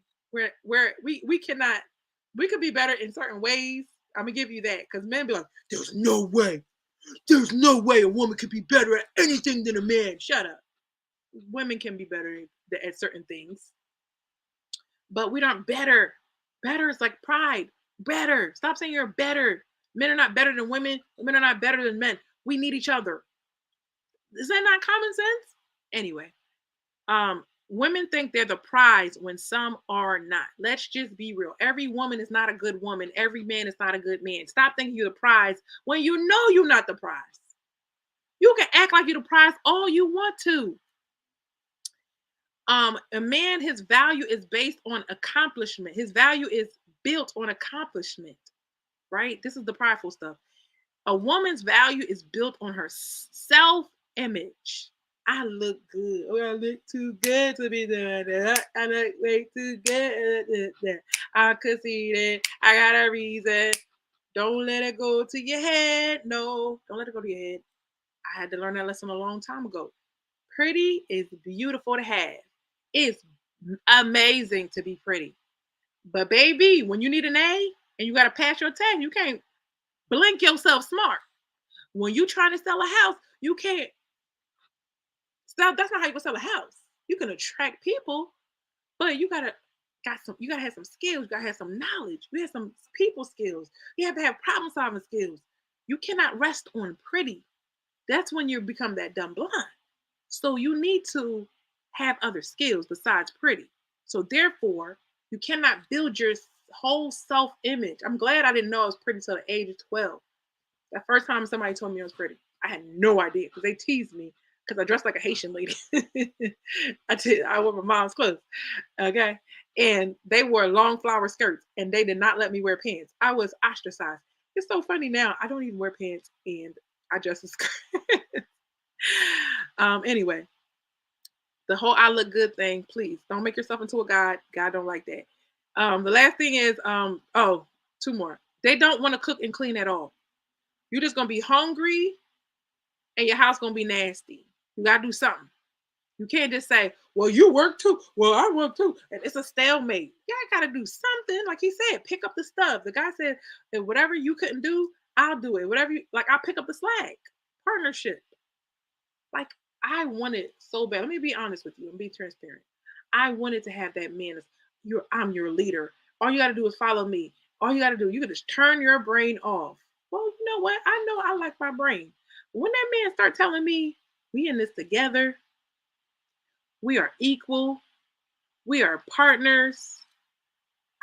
We cannot, we could be better in certain ways. I'm gonna give you that because men be like, there's no way a woman could be better at anything than a man. Shut up. Women can be better at certain things, but we aren't better. Better is like pride. Better. Stop saying you're better. Men are not better than women. Women are not better than men. We need each other. Is that not common sense? Anyway, women think they're the prize when some are not. Let's just be real. Every woman is not a good woman. Every man is not a good man. Stop thinking you're the prize when you know you're not the prize. You can act like you're the prize all you want to. A man, his value is based on accomplishment. His value is built on accomplishment, right? This is the prideful stuff. A woman's value is built on her self-image. I look good. Oh, I look too good to be doing that. I look way too good. I could see that. I got a reason. Don't let it go to your head. No, don't let it go to your head. I had to learn that lesson a long time ago. Pretty is beautiful to have. It's amazing to be pretty. But baby, when you need an A and you got to pass your test, you can't blink yourself smart. When you trying to sell a house, you can't. That's not how you can sell a house. You can attract people, but you gotta have some skills. You gotta have some knowledge. You have some people skills. You have to have problem solving skills. You cannot rest on pretty. That's when you become that dumb blind. So you need to have other skills besides pretty. So therefore, you cannot build your whole self-image. I'm glad I didn't know I was pretty till the age of 12. The first time somebody told me I was pretty, I had no idea because they teased me because I dressed like a Haitian lady. I wore my mom's clothes, okay? And they wore long flower skirts and they did not let me wear pants. I was ostracized. It's so funny now. I don't even wear pants and I dress a skirt. Anyway, the whole I look good thing, please don't make yourself into a god. God don't like that. The last thing is, two more. They don't want to cook and clean at all. You're just going to be hungry and your house going to be nasty. You got to do something. You can't just say, well, you work too. Well, I work too. And it's a stalemate. Yeah, I got to do something. Like he said, pick up the stuff. The guy said, if whatever you couldn't do, I'll do it. Whatever I'll pick up the slack. Partnership. Like, I wanted so bad. Let me be honest with you and be transparent. I wanted to have that man. I'm your leader. All you got to do is follow me. All you got to do, you can just turn your brain off. Well, you know what? I know I like my brain. When that man start telling me, we in this together, we are equal, we are partners,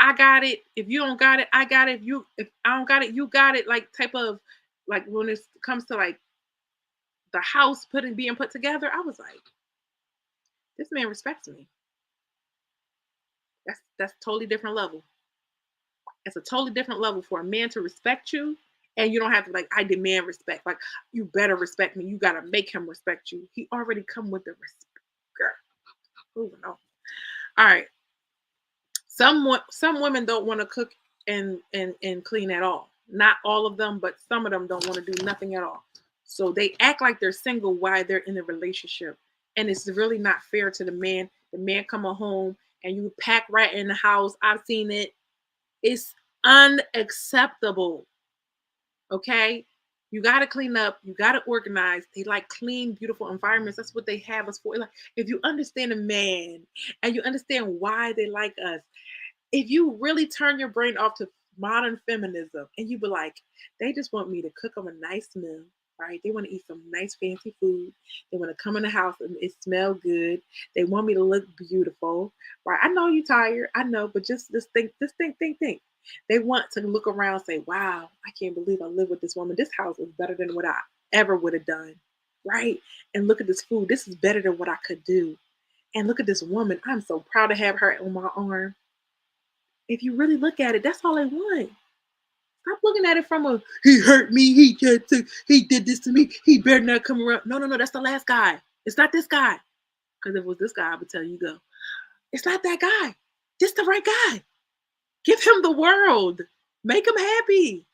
I got it. If you don't got it, I got it. If I don't got it, you got it. Like type of, like when it comes to like the house being put together, I was like, this man respects me. That's totally different level. It's a totally different level for a man to respect you, and you don't have to like, I demand respect. Like, you better respect me. You gotta make him respect you. He already come with the respect. Girl. Moving on. All right. Some women don't want to cook and clean at all. Not all of them, but some of them don't want to do nothing at all. So they act like they're single while they're in a relationship. And it's really not fair to the man. The man coming home and you pack right in the house. I've seen it. It's unacceptable. Okay? You got to clean up. You got to organize. They like clean, beautiful environments. That's what they have us for. Like, if you understand a man and you understand why they like us, if you really turn your brain off to modern feminism and you be like, they just want me to cook them a nice meal, right? They want to eat some nice fancy food. They want to come in the house and it smell good. They want me to look beautiful, right? I know you're tired. I know, but just think. They want to look around and say, wow, I can't believe I live with this woman. This house is better than what I ever would have done, right? And look at this food. This is better than what I could do. And look at this woman. I'm so proud to have her on my arm. If you really look at it, that's all they want. Stop looking at it from a, he hurt me, he did this to me, he better not come around. No, that's the last guy. It's not this guy. Because if it was this guy, I would tell you go. It's not that guy. This the right guy. Give him the world. Make him happy.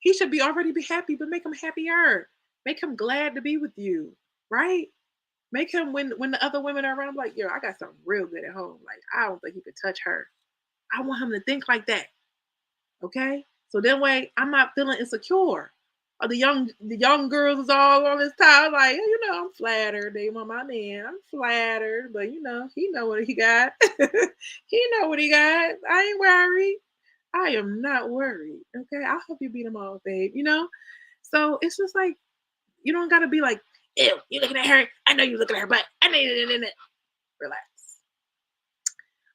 He should already be happy, but make him happier. Make him glad to be with you, right? Make him, when the other women are around, like, yo, I got something real good at home. Like, I don't think he could touch her. I want him to think like that, okay? So that way, I'm not feeling insecure. Or the young girls is all on this time, like, I'm flattered. They want my man. I'm flattered, but he know what he got. He know what he got. I ain't worried. I am not worried. Okay, I'll help you beat them all, babe. So it's just like you don't gotta be like, ew, you looking at her. I know you looking at her, but I know you. Relax.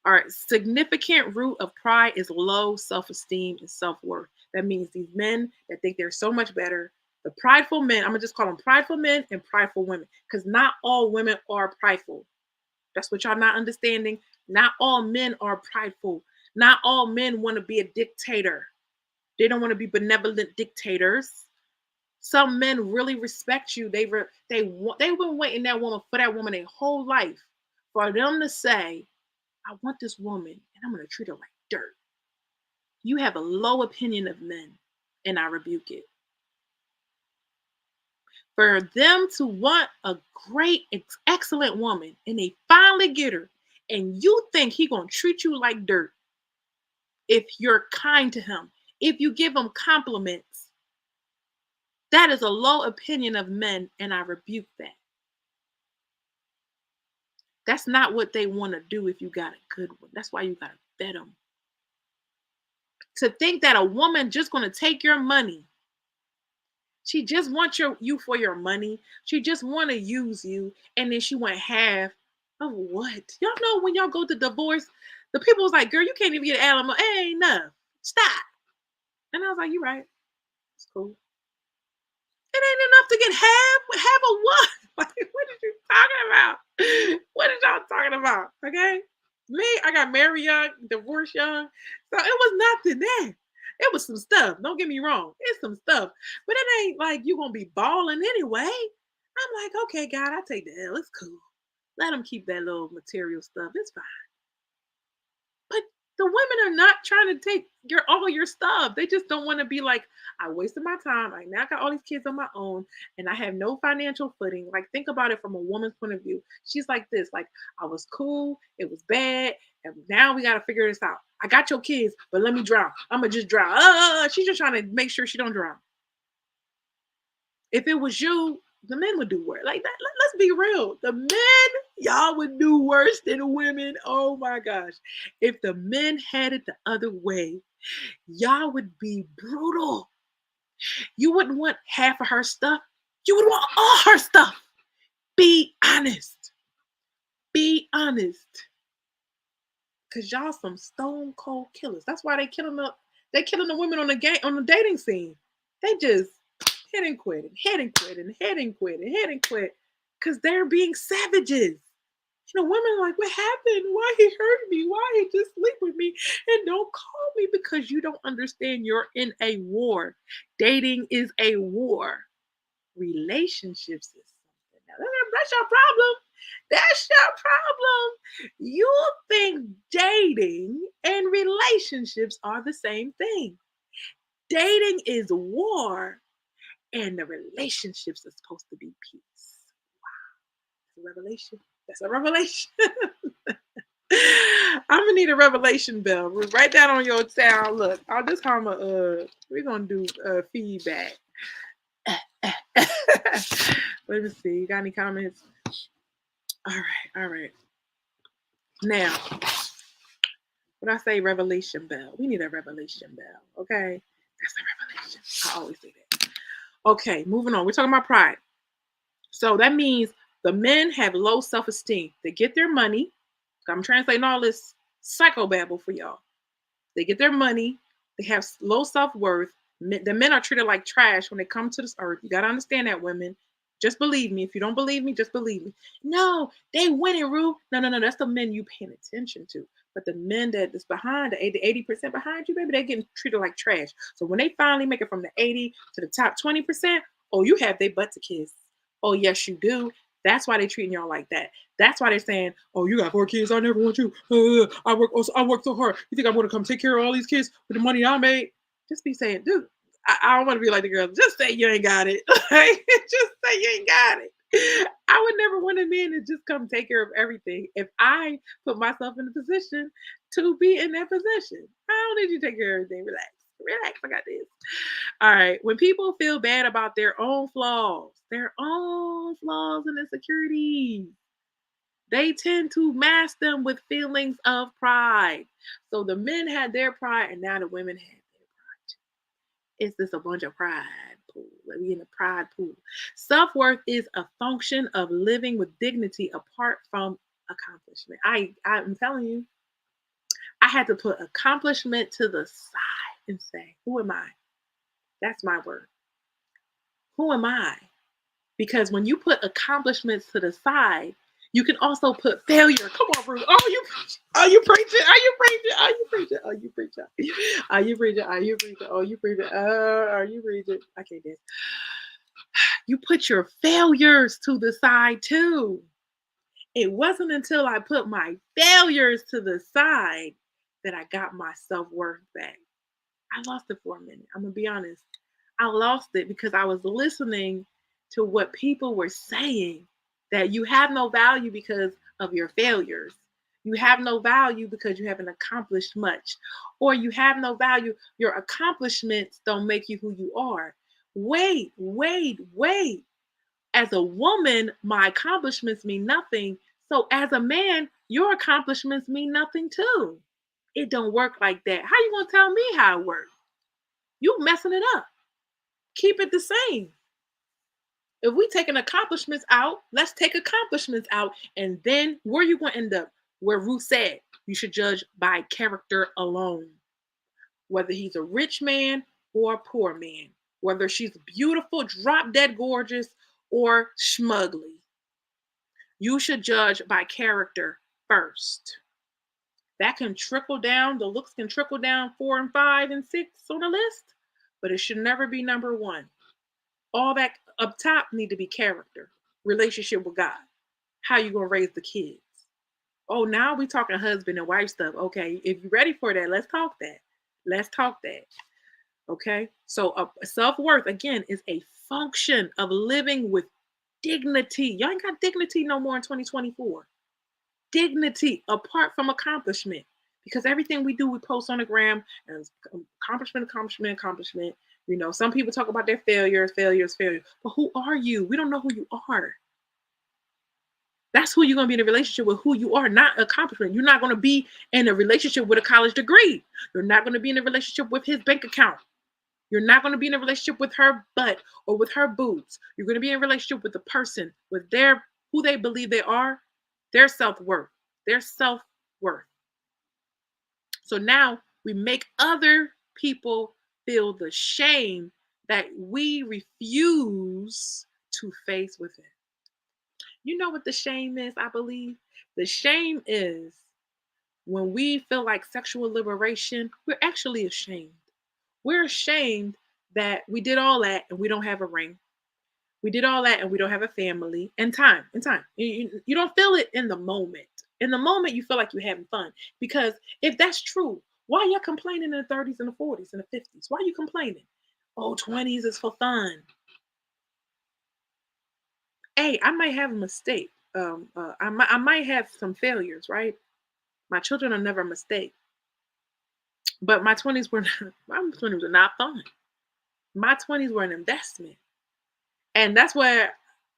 All right, significant root of pride is low self-esteem and self-worth. That means these men that think they're so much better, the prideful men, I'm going to just call them prideful men and prideful women, because not all women are prideful. That's what y'all not understanding. Not all men are prideful. Not all men want to be a dictator. They don't want to be benevolent dictators. Some men really respect you. They've been waiting for that woman their whole life for them to say, I want this woman and I'm going to treat her like dirt. You have a low opinion of men, and I rebuke it. For them to want a great, excellent woman, and they finally get her, and you think he going to treat you like dirt if you're kind to him, if you give him compliments, that is a low opinion of men, and I rebuke that. That's not what they want to do if you got a good one. That's why you got to vet them. To think that a woman just going to take your money, she just wants you for your money, she just want to use you, and then she want half of what? Y'all know when y'all go to divorce, the people was like, girl, you can't even get alimony. It ain't enough. Stop. And I was like, you're right. It's cool. It ain't enough to get half of what? Like, what are you talking about? What are y'all talking about? Okay? Me, I got married young, divorced young. So it was nothing there. It was some stuff. Don't get me wrong. It's some stuff. But it ain't like you going to be balling anyway. I'm like, okay, God, I take the L. It's cool. Let them keep that little material stuff. It's fine. But the women are not trying to take all your stuff. They just don't want to be like, I wasted my time. I now got all these kids on my own and I have no financial footing. Like, think about it from a woman's point of view. She's like this, like, I was cool. It was bad. And now we got to figure this out. I got your kids, but let me drown. I'm going to just drown. She's just trying to make sure she don't drown. If it was you, the men would do worse. Like that. Let's be real. The men, y'all would do worse than women. Oh my gosh. If the men had it the other way, y'all would be brutal. You wouldn't want half of her stuff. You would want all her stuff. Be honest. Be honest. Because y'all some stone cold killers. That's why they killing the women on the dating scene. They just hit and quit. Because they're being savages. Women are like, what happened? Why he hurt me? Why he just sleep with me? And don't call me, because you don't understand you're in a war. Dating is a war. Relationships is something. Now, that's your problem. That's your problem. You think dating and relationships are the same thing. Dating is war, and the relationships are supposed to be peace. Wow. It's a revelation. That's a revelation. I'm gonna need a revelation bell. Write that on your sound. Look, I'll just hum we're gonna do feedback. Let me see. You got any comments? All right. Now, when I say revelation bell, we need a revelation bell. Okay, that's a revelation. I always say that. Okay, moving on. We're talking about pride. So that means the men have low self-esteem. They get their money. I'm translating all this psychobabble for y'all. They get their money. They have low self-worth. The men are treated like trash when they come to this earth. You got to understand that, women. Just believe me. If you don't believe me, just believe me. No, they winning, Rue. No. That's the men you paying attention to. But the men that is behind, the 80% behind you, baby, they're getting treated like trash. So when they finally make it from the 80 to the top 20%, oh, you have their butt to kiss. Oh, yes, you do. That's why they're treating y'all like that. That's why they're saying, oh, you got 4 kids. I never want you. I work so hard. You think I'm going to come take care of all these kids with the money I made? Just be saying, dude, I don't want to be like the girls. Just say you ain't got it. Just say you ain't got it. I would never want a man to just come take care of everything if I put myself in a position to be in that position. I don't need you to take care of everything. Relax, I got this. All right. When people feel bad about their own flaws and insecurities, they tend to mask them with feelings of pride. So the men had their pride, and now the women had their pride. It's just a bunch of pride pool. Let me in the pride pool. Self-worth is a function of living with dignity apart from accomplishment. I'm telling you, I had to put accomplishment to the side and say, who am I? That's my word. Who am I? Because when you put accomplishments to the side, you can also put failure. Come on, Bruce. Are you preaching? I can't dance. You put your failures to the side too. It wasn't until I put my failures to the side that I got my self-worth back. I lost it for a minute. I'm going to be honest. I lost it because I was listening to what people were saying, that you have no value because of your failures. You have no value because you haven't accomplished much, or you have no value. Your accomplishments don't make you who you are. Wait. As a woman, my accomplishments mean nothing. So as a man, your accomplishments mean nothing too. It don't work like that. How you gonna tell me how it works? You messing it up. Keep it the same. If we taking accomplishments out, let's take accomplishments out. And then where you going to end up? Where Ruth said, you should judge by character alone. Whether he's a rich man or a poor man. Whether she's beautiful, drop dead gorgeous, or schmugly. You should judge by character first. That can trickle down. The looks can trickle down 4 and 5 and 6 on the list. But it should never be number 1. All that up top need to be character, relationship with God. How you gonna raise the kids? Oh, now we talking husband and wife stuff. Okay, if you're ready for that, let's talk that. Okay, so self-worth again is a function of living with dignity. Y'all ain't got dignity no more in 2024. Dignity apart from accomplishment, because everything we do, we post on the gram as accomplishment. You know, some people talk about their failures. But who are you? We don't know who you are. That's who you're going to be in a relationship with, who you are, not accomplishment. You're not going to be in a relationship with a college degree. You're not going to be in a relationship with his bank account. You're not going to be in a relationship with her butt or with her boobs. You're going to be in a relationship with the person, with who they believe they are, their self-worth. So now we make other people feel the shame that we refuse to face within. You know what the shame is, I believe? The shame is when we feel like sexual liberation, we're actually ashamed. We're ashamed that we did all that and we don't have a ring. We did all that and we don't have a family. In time. You don't feel it in the moment. In the moment, you feel like you're having fun. Because if that's true, why are you complaining in the 30s and the 40s and the 50s? Why are you complaining? Oh, 20s is for fun. Hey, I might have a mistake. I might have some failures, right? My children are never a mistake. But my 20s were not fun. My 20s were an investment. And that's where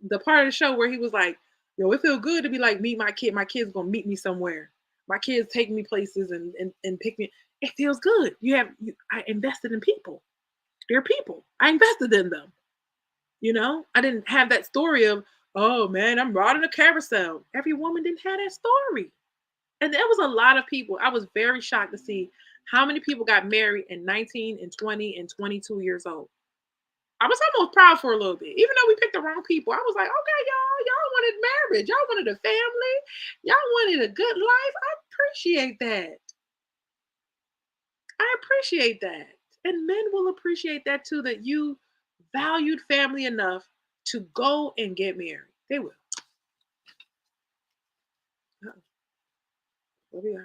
the part of the show where he was like, yo, it feels good to be like, meet my kid. My kid's going to meet me somewhere. My kids take me places and pick me. It feels good. I invested in people. They're people. I invested in them. You know, I didn't have that story of, oh man, I'm riding a carousel. Every woman didn't have that story. And there was a lot of people. I was very shocked to see How many people got married at 19 and 20 and 22 years old? I was almost proud for a little bit, even though we picked the wrong people. I was like, okay, y'all wanted marriage, y'all wanted a family, y'all wanted a good life. I appreciate that. I appreciate that. And men will appreciate that too, that you valued family enough to go and get married. They will. Uh-oh. What we got?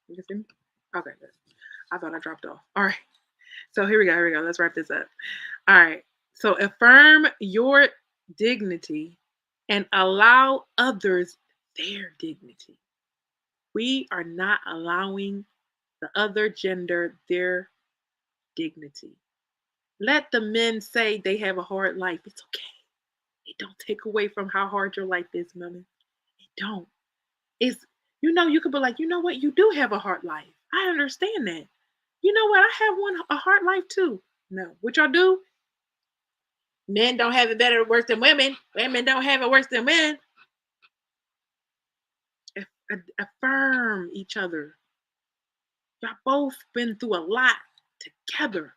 You can see me? Okay, good. I thought I dropped off. All right. So here we go. Let's wrap this up. All right. So affirm your dignity and allow others their dignity. We are not allowing the other gender their dignity. Let the men say they have a hard life. It's okay. It don't take away from how hard your life is, women. It don't. It's, you could be like, you know what? You do have a hard life. I understand that. You know what? I have a hard life too. No. What y'all do? Men don't have it better or worse than women. Women don't have it worse than men. Affirm each other. Y'all both been through a lot together.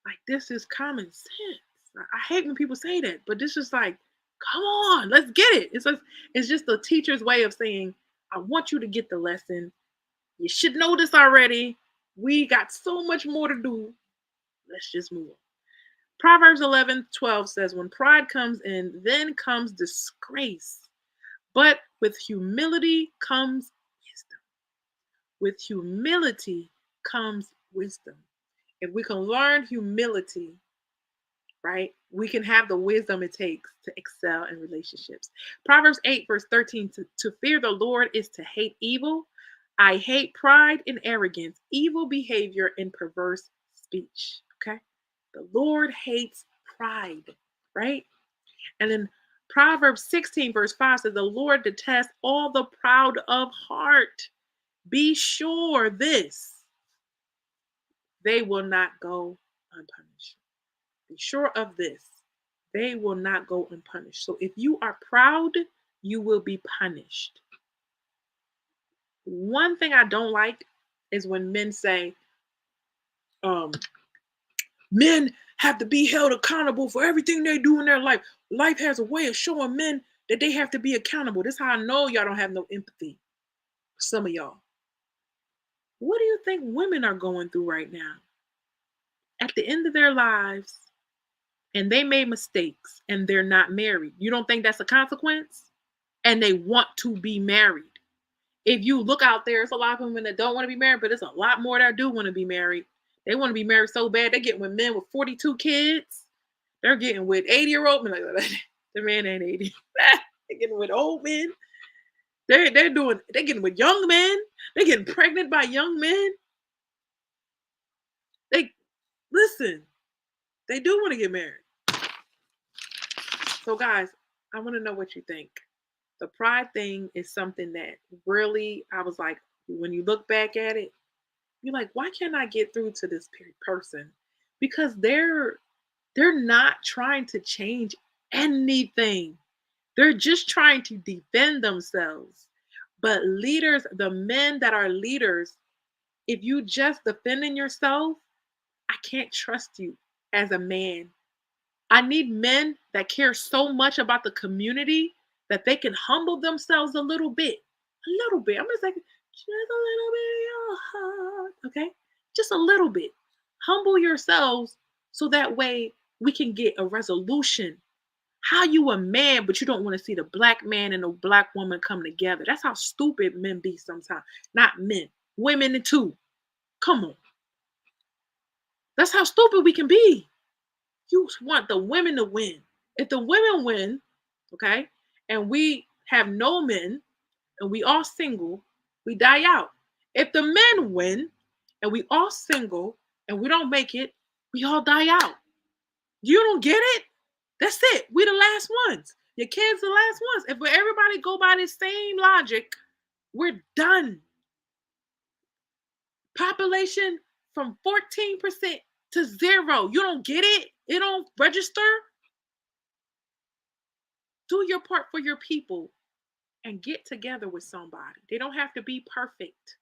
Like, this is common sense. I hate when people say that, but this is like, come on, let's get it. It's just the teacher's way of saying, I want you to get the lesson. You should know this already. We got so much more to do. Let's just move on. Proverbs 11:12 says, when pride comes in, then comes disgrace. But with humility comes wisdom. With humility comes wisdom. If we can learn humility, right, we can have the wisdom it takes to excel in relationships. Proverbs 8:13, to fear the Lord is to hate evil. I hate pride and arrogance, evil behavior, and perverse speech. Okay? The Lord hates pride, right? And then Proverbs 16:5 says, the Lord detests all the proud of heart. Be sure this, they will not go unpunished. Be sure of this, they will not go unpunished. So if you are proud, you will be punished. One thing I don't like is when men say, men have to be held accountable for everything they do in their life. Life has a way of showing men that they have to be accountable. This is how I know y'all don't have no empathy. Some of y'all. What do you think women are going through right now? At the end of their lives, and they made mistakes, and they're not married. You don't think that's a consequence? And they want to be married. If you look out there, it's a lot of women that don't want to be married, but it's a lot more that do want to be married. They want to be married so bad, they're getting with men with 42 kids. They're getting with 80-year-old men. Like, the man ain't 80. They're getting with old men. They're getting with young men. They're getting pregnant by young men. Listen, they do want to get married. So guys, I want to know what you think. The pride thing is something that really, I was like, when you look back at it, you're like, why can't I get through to this person? Because they're not trying to change anything. They're just trying to defend themselves. But leaders, the men that are leaders, if you just defending yourself, I can't trust you as a man. I need men that care so much about the community that they can humble themselves a little bit. A little bit. I'm just like, just a little bit of your heart. Okay? Just a little bit. Humble yourselves so that way we can get a resolution. How you a man, but you don't want to see the black man and the black woman come together. That's how stupid men be sometimes. Not men. Women too. Come on. That's how stupid we can be. You want the women to win. If the women win, okay, and we have no men and we all single, we die out. If the men win and we all single and we don't make it, we all die out. You don't get it? That's it. We the last ones. Your kids the last ones. If everybody go by the same logic, we're done. Population from 14% to 0. You don't get it? It don't register? Do your part for your people and get together with somebody. They don't have to be perfect.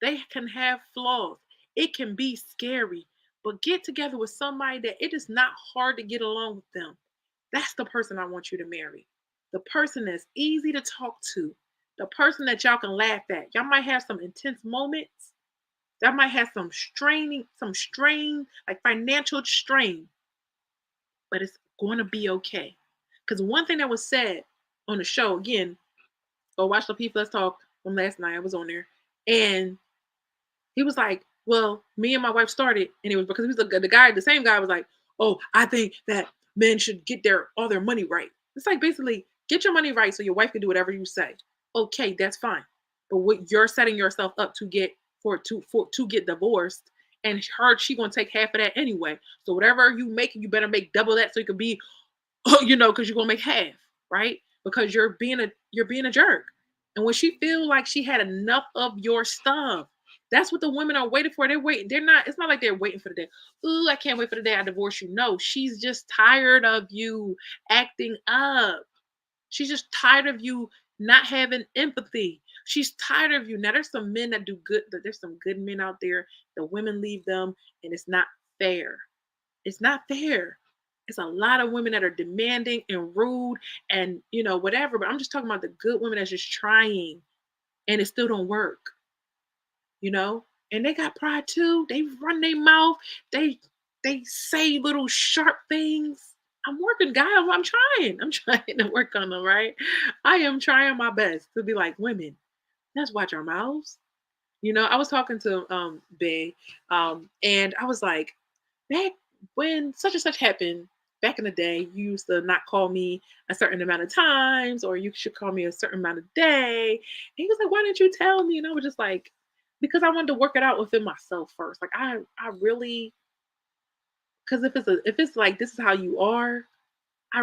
They can have flaws. It can be scary, but get together with somebody that it is not hard to get along with them. That's the person I want you to marry. The person that's easy to talk to. The person that y'all can laugh at. Y'all might have some intense moments. Y'all might have some strain, like financial strain, but it's going to be okay. Because one thing that was said on the show, again, go watch the People Let's Talk from last night. I was on there. And he was like, well, me and my wife started, and it was because he was the same guy was like, oh, I think that men should get all their money right. It's like basically get your money right so your wife can do whatever you say. Okay, that's fine. But what you're setting yourself up to get to get divorced, and she gonna take half of that anyway. So whatever you make, you better make double that so you can be, because you're gonna make half, right? Because you're being a jerk. And when she feel like she had enough of your stuff, that's what the women are waiting for. They're waiting. It's not like they're waiting for the day. Ooh, I can't wait for the day I divorce you. No, she's just tired of you acting up. She's just tired of you not having empathy. She's tired of you. Now, there's some men that do good. There's some good men out there. The women leave them, and it's not fair. It's not fair. It's a lot of women that are demanding and rude and, whatever. But I'm just talking about the good women that's just trying, and it still don't work. And they got pride too. They run their mouth. They say little sharp things. I'm working, guys. I'm trying. I'm trying to work on them, right? I am trying my best to be like, women, let's watch our mouths. I was talking to Bay, and I was like, back when such and such happened back in the day, you used to not call me a certain amount of times, or you should call me a certain amount of day. And he was like, why didn't you tell me? And I was just like, because I wanted to work it out within myself first. Like I really, because if it's like this is how you are, I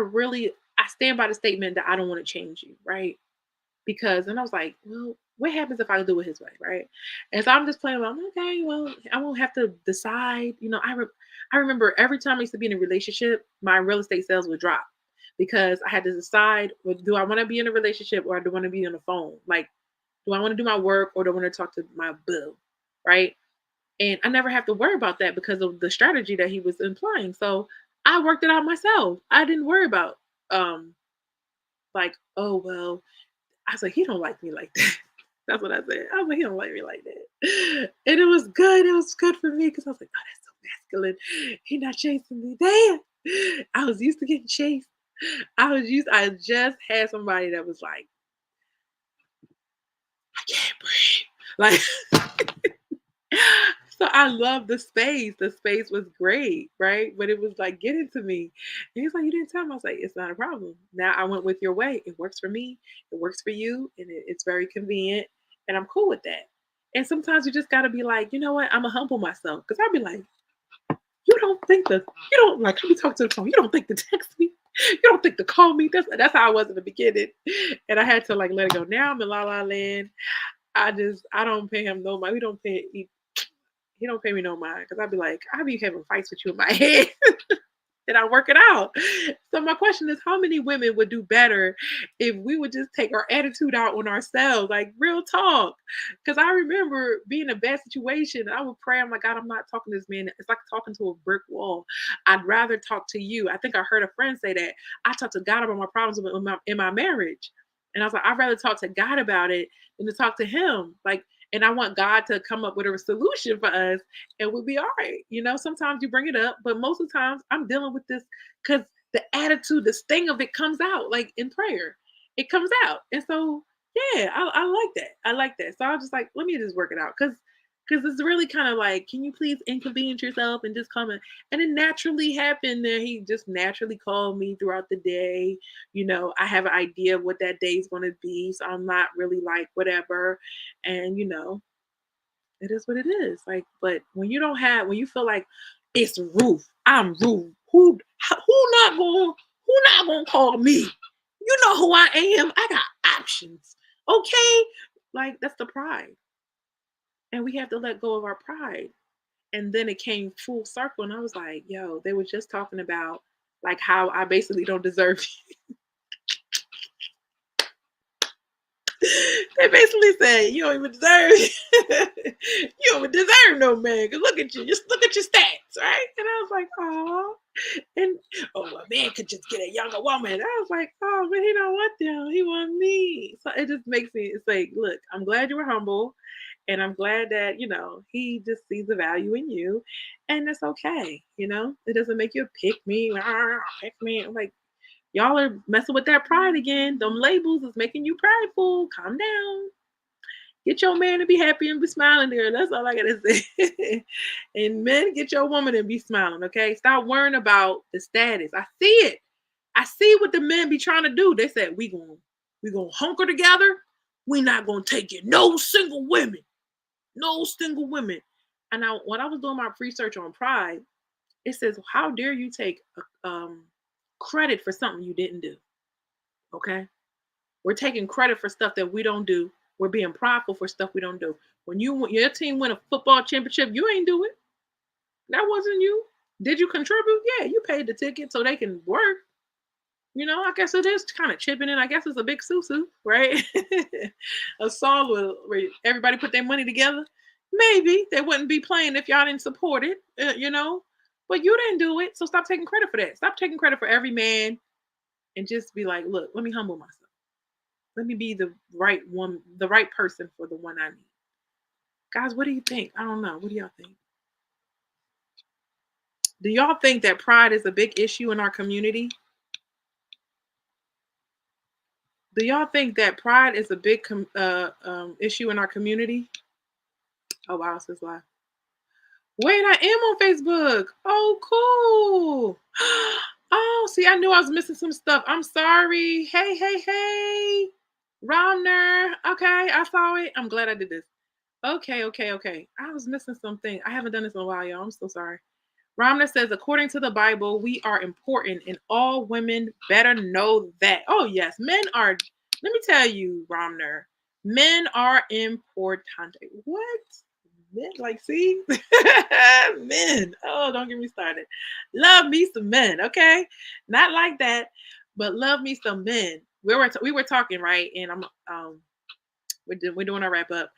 stand by the statement that I don't want to change you, right? Because and I was like, well, what happens if I do it his way, right? And so I'm just playing. I'm like, okay, well, I won't have to decide. I remember every time I used to be in a relationship, my real estate sales would drop because I had to decide: do I want to be in a relationship or do I want to be on the phone? Like, do I want to do my work or do I want to talk to my boo? Right. And I never have to worry about that because of the strategy that he was implying. So I worked it out myself. I didn't worry about like, oh well, I was like, he don't like me like that. That's what I said. I was like, he don't like me like that. And it was good. It was good for me because I was like, oh, that's so masculine. He not chasing me. Damn. I was used to getting chased. I just had somebody that was like, I can't breathe. Like, so I love the space. The space was great, right? But it was like, get into me. And he's like, you didn't tell me. I was like, it's not a problem. Now I went with your way. It works for me. It works for you. And it's very convenient. And I'm cool with that. And sometimes you just got to be like, you know what? I'm going to humble myself. Because I'll be like, you don't like, let me talk to the phone. You don't think to text me. You don't think to call me. That's how I was in the beginning. And I had to like let it go. Now I'm in La La Land. I don't pay him no mind. He don't pay me no mind because I'd be like, I be having fights with you in my head. And I work it out. So my question is, how many women would do better if we would just take our attitude out on ourselves, like real talk? Because I remember being in a bad situation. I would pray, I'm like, God, I'm not talking to this man. It's like talking to a brick wall. I'd rather talk to you. I think I heard a friend say that. I talk to God about my problems in my marriage. And I was like, I'd rather talk to God about it than to talk to him. Like, and I want God to come up with a solution for us and we'll be all right. Sometimes you bring it up, but most of the times I'm dealing with this because the attitude, the sting of it comes out like in prayer. It comes out. And so, yeah, I like that. I like that. So I was just like, let me just work it out. Because it's really kind of like, can you please inconvenience yourself and just come in? And it naturally happened that he just naturally called me throughout the day. I have an idea of what that day is going to be. So I'm not really like, whatever. And, it is what it is. Like, but when you feel like it's Ruth, I'm Ruth. Who not gonna call me? You know who I am. I got options. Okay? Like, that's the pride. And we have to let go of our pride. And then it came full circle. And I was like, yo, they were just talking about like how I basically don't deserve you. They basically said, you don't even deserve you don't even deserve no man. Cause look at you. Just look at your stats, right? And I was like, oh. And a man could just get a younger woman. I was like, oh, but he don't want them. He want me. So it just makes me, it's like, look, I'm glad you were humble. And I'm glad that, he just sees the value in you. And that's okay. It doesn't make you pick me. Pick me. I'm like, y'all are messing with that pride again. Them labels is making you prideful. Calm down. Get your man to be happy and be smiling there. That's all I gotta say. And men, get your woman and be smiling, okay? Stop worrying about the status. I see it. I see what the men be trying to do. They said, we gonna hunker together. We not gonna take it. No single women. No single women. And now when I was doing my research on pride, it says, how dare you take credit for something you didn't do? Okay? We're taking credit for stuff that we don't do. We're being prideful for stuff we don't do. When your team win a football championship, you ain't do it. That wasn't you. Did you contribute? Yeah, you paid the ticket so they can work. I guess it is kind of chipping in. I guess it's a big susu, right? A song where everybody put their money together. Maybe they wouldn't be playing if y'all didn't support it, But you didn't do it, so stop taking credit for that. Stop taking credit for every man and just be like, look, let me humble myself. Let me be the right one, the right person for the one I need. Guys, what do you think? I don't know. What do y'all think? Do y'all think that pride is a big issue in our community? Do y'all think that pride is a big issue in our community? Oh, wow, it says live. Wait, I am on Facebook. Oh, cool. Oh, see, I knew I was missing some stuff. I'm sorry. Hey. Romner. Okay, I saw it. I'm glad I did this. Okay. I was missing something. I haven't done this in a while, y'all. I'm so sorry. Romner says, according to the Bible, we are important and all women better know that. Oh, yes. Men are, let me tell you, Romner, men are important. What? Men, see? Men. Oh, don't get me started. Love me some men, okay? Not like that, but love me some men. We were talking, right? And we're doing our wrap up.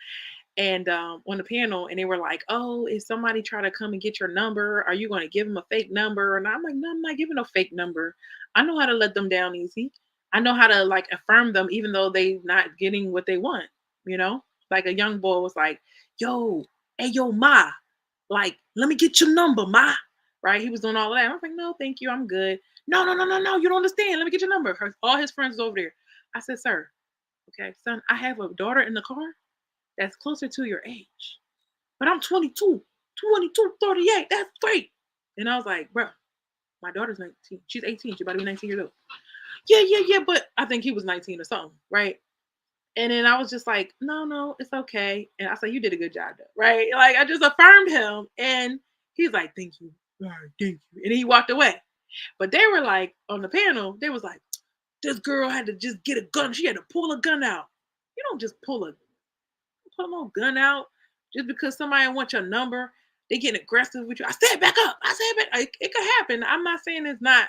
And on the panel, and they were like, oh, if somebody try to come and get your number, are you going to give them a fake number? And I'm like, no, I'm not giving a fake number. I know how to let them down easy. I know how to affirm them, even though they not getting what they want, Like a young boy was like, yo, hey, yo, ma, let me get your number, ma. Right? He was doing all of that. I was like, no, thank you. I'm good. No. You don't understand. Let me get your number. All his friends over there. I said, sir, okay, son, I have a daughter in the car that's closer to your age. But I'm 22, 38. That's great. And I was like, bro, my daughter's 19. She's 18. She's about to be 19 years old. Yeah. But I think he was 19 or something, right? And then I was just like, no, it's okay. And I said, you did a good job, though, right? I just affirmed him. And he's like, thank you. All right, thank you. And he walked away. But they were like, on the panel, they was like, this girl had to just get a gun. She had to pull a gun out. You don't just pull no gun out just because somebody wants your number. They getting aggressive with you. I said back up. It could happen. I'm not saying it's not.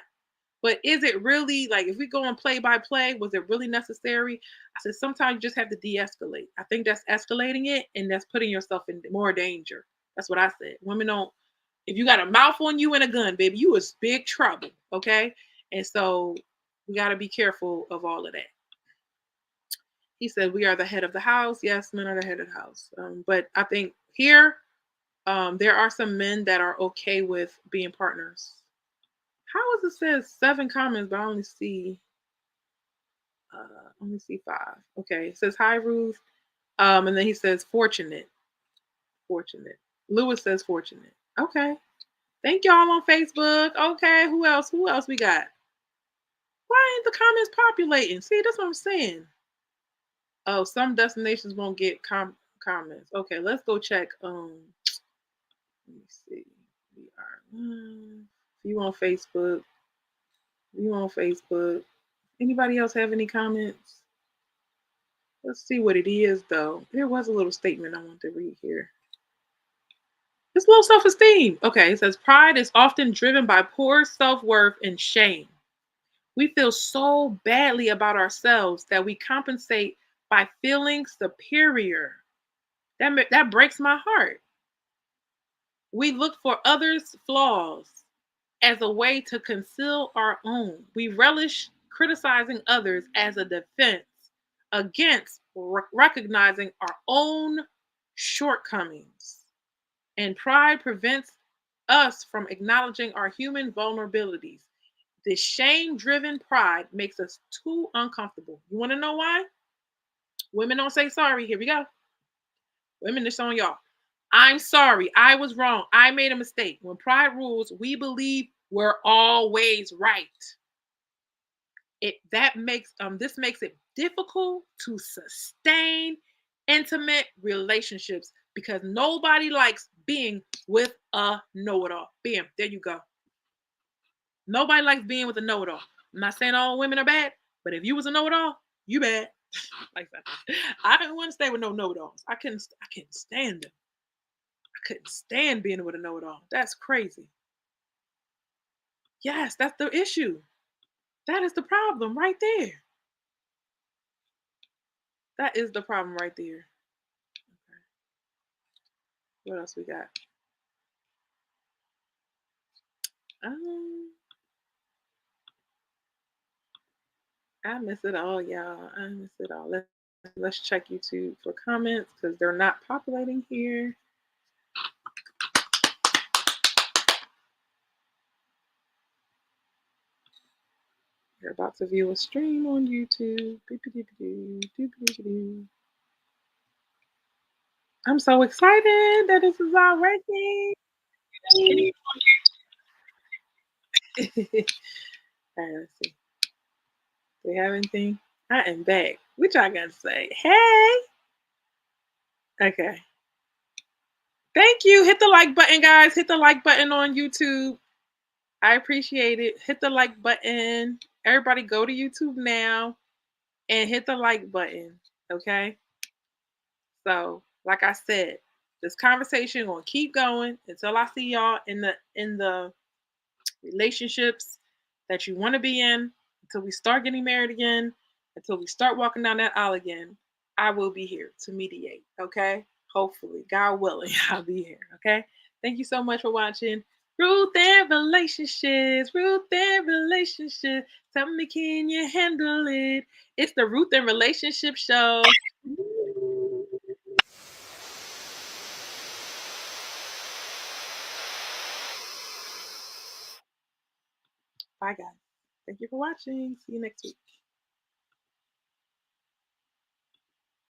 But is it really, if we go on play by play, was it really necessary? I said, sometimes you just have to de-escalate. I think that's escalating it, and that's putting yourself in more danger. That's what I said. Women don't, if you got a mouth on you and a gun, baby, you is big trouble, okay? And so we got to be careful of all of that. He said, we are the head of the house. Yes, men are the head of the house. But I think here, there are some men that are okay with being partners. How is it says 7 comments, but I only see 5. Okay, it says hi, Ruth. And then he says fortunate. Lewis says fortunate. Okay. Thank y'all on Facebook. Okay, who else we got? Why ain't the comments populating? See, that's what I'm saying. Oh, some destinations won't get comments. Okay, let's go check. Let me see. We are live. You on Facebook. Anybody else have any comments? Let's see what it is, though. There was a little statement I want to read here. It's low self-esteem. Okay, it says pride is often driven by poor self-worth and shame. We feel so badly about ourselves that we compensate by feeling superior. That breaks my heart. We look for others' flaws as a way to conceal our own. We relish criticizing others as a defense against recognizing our own shortcomings. And pride prevents us from acknowledging our human vulnerabilities. This shame driven pride makes us too uncomfortable. You want to know why? Women don't say sorry. Here we go. Women, it's on y'all. I'm sorry. I was wrong. I made a mistake. When pride rules, we believe we're always right. This makes it difficult to sustain intimate relationships because nobody likes being with a know-it-all. Bam, there you go. Nobody likes being with a know-it-all. I'm not saying all women are bad, but if you was a know-it-all, you bad. Like that. I didn't want to stay with no know-it-alls. I couldn't stand them. I couldn't stand being with a know-it-all. That's crazy. Yes, that's the issue. That is the problem right there. That is the problem right there. Okay. What else we got? I miss it all, y'all. I miss it all. Let's check YouTube for comments because they're not populating here. You're about to view a stream on YouTube. I'm so excited that this is all working. All right, let's see. Do we have anything? I am back. What y'all gotta say? Hey. Okay. Thank you. Hit the like button, guys. Hit the like button on YouTube. I appreciate it. Hit the like button. Everybody go to YouTube now and hit the like button. Okay. So, like I said, this conversation gonna keep going until I see y'all in the relationships that you want to be in, until we start getting married again, until we start walking down that aisle again. I will be here to mediate. Okay. Hopefully, God willing, I'll be here. Okay. Thank you so much for watching. Ruth and Relationships. Ruth and Relationships. Tell me, can you handle it? It's the Ruth and Relationship Show. Bye, guys. Thank you for watching. See you next week.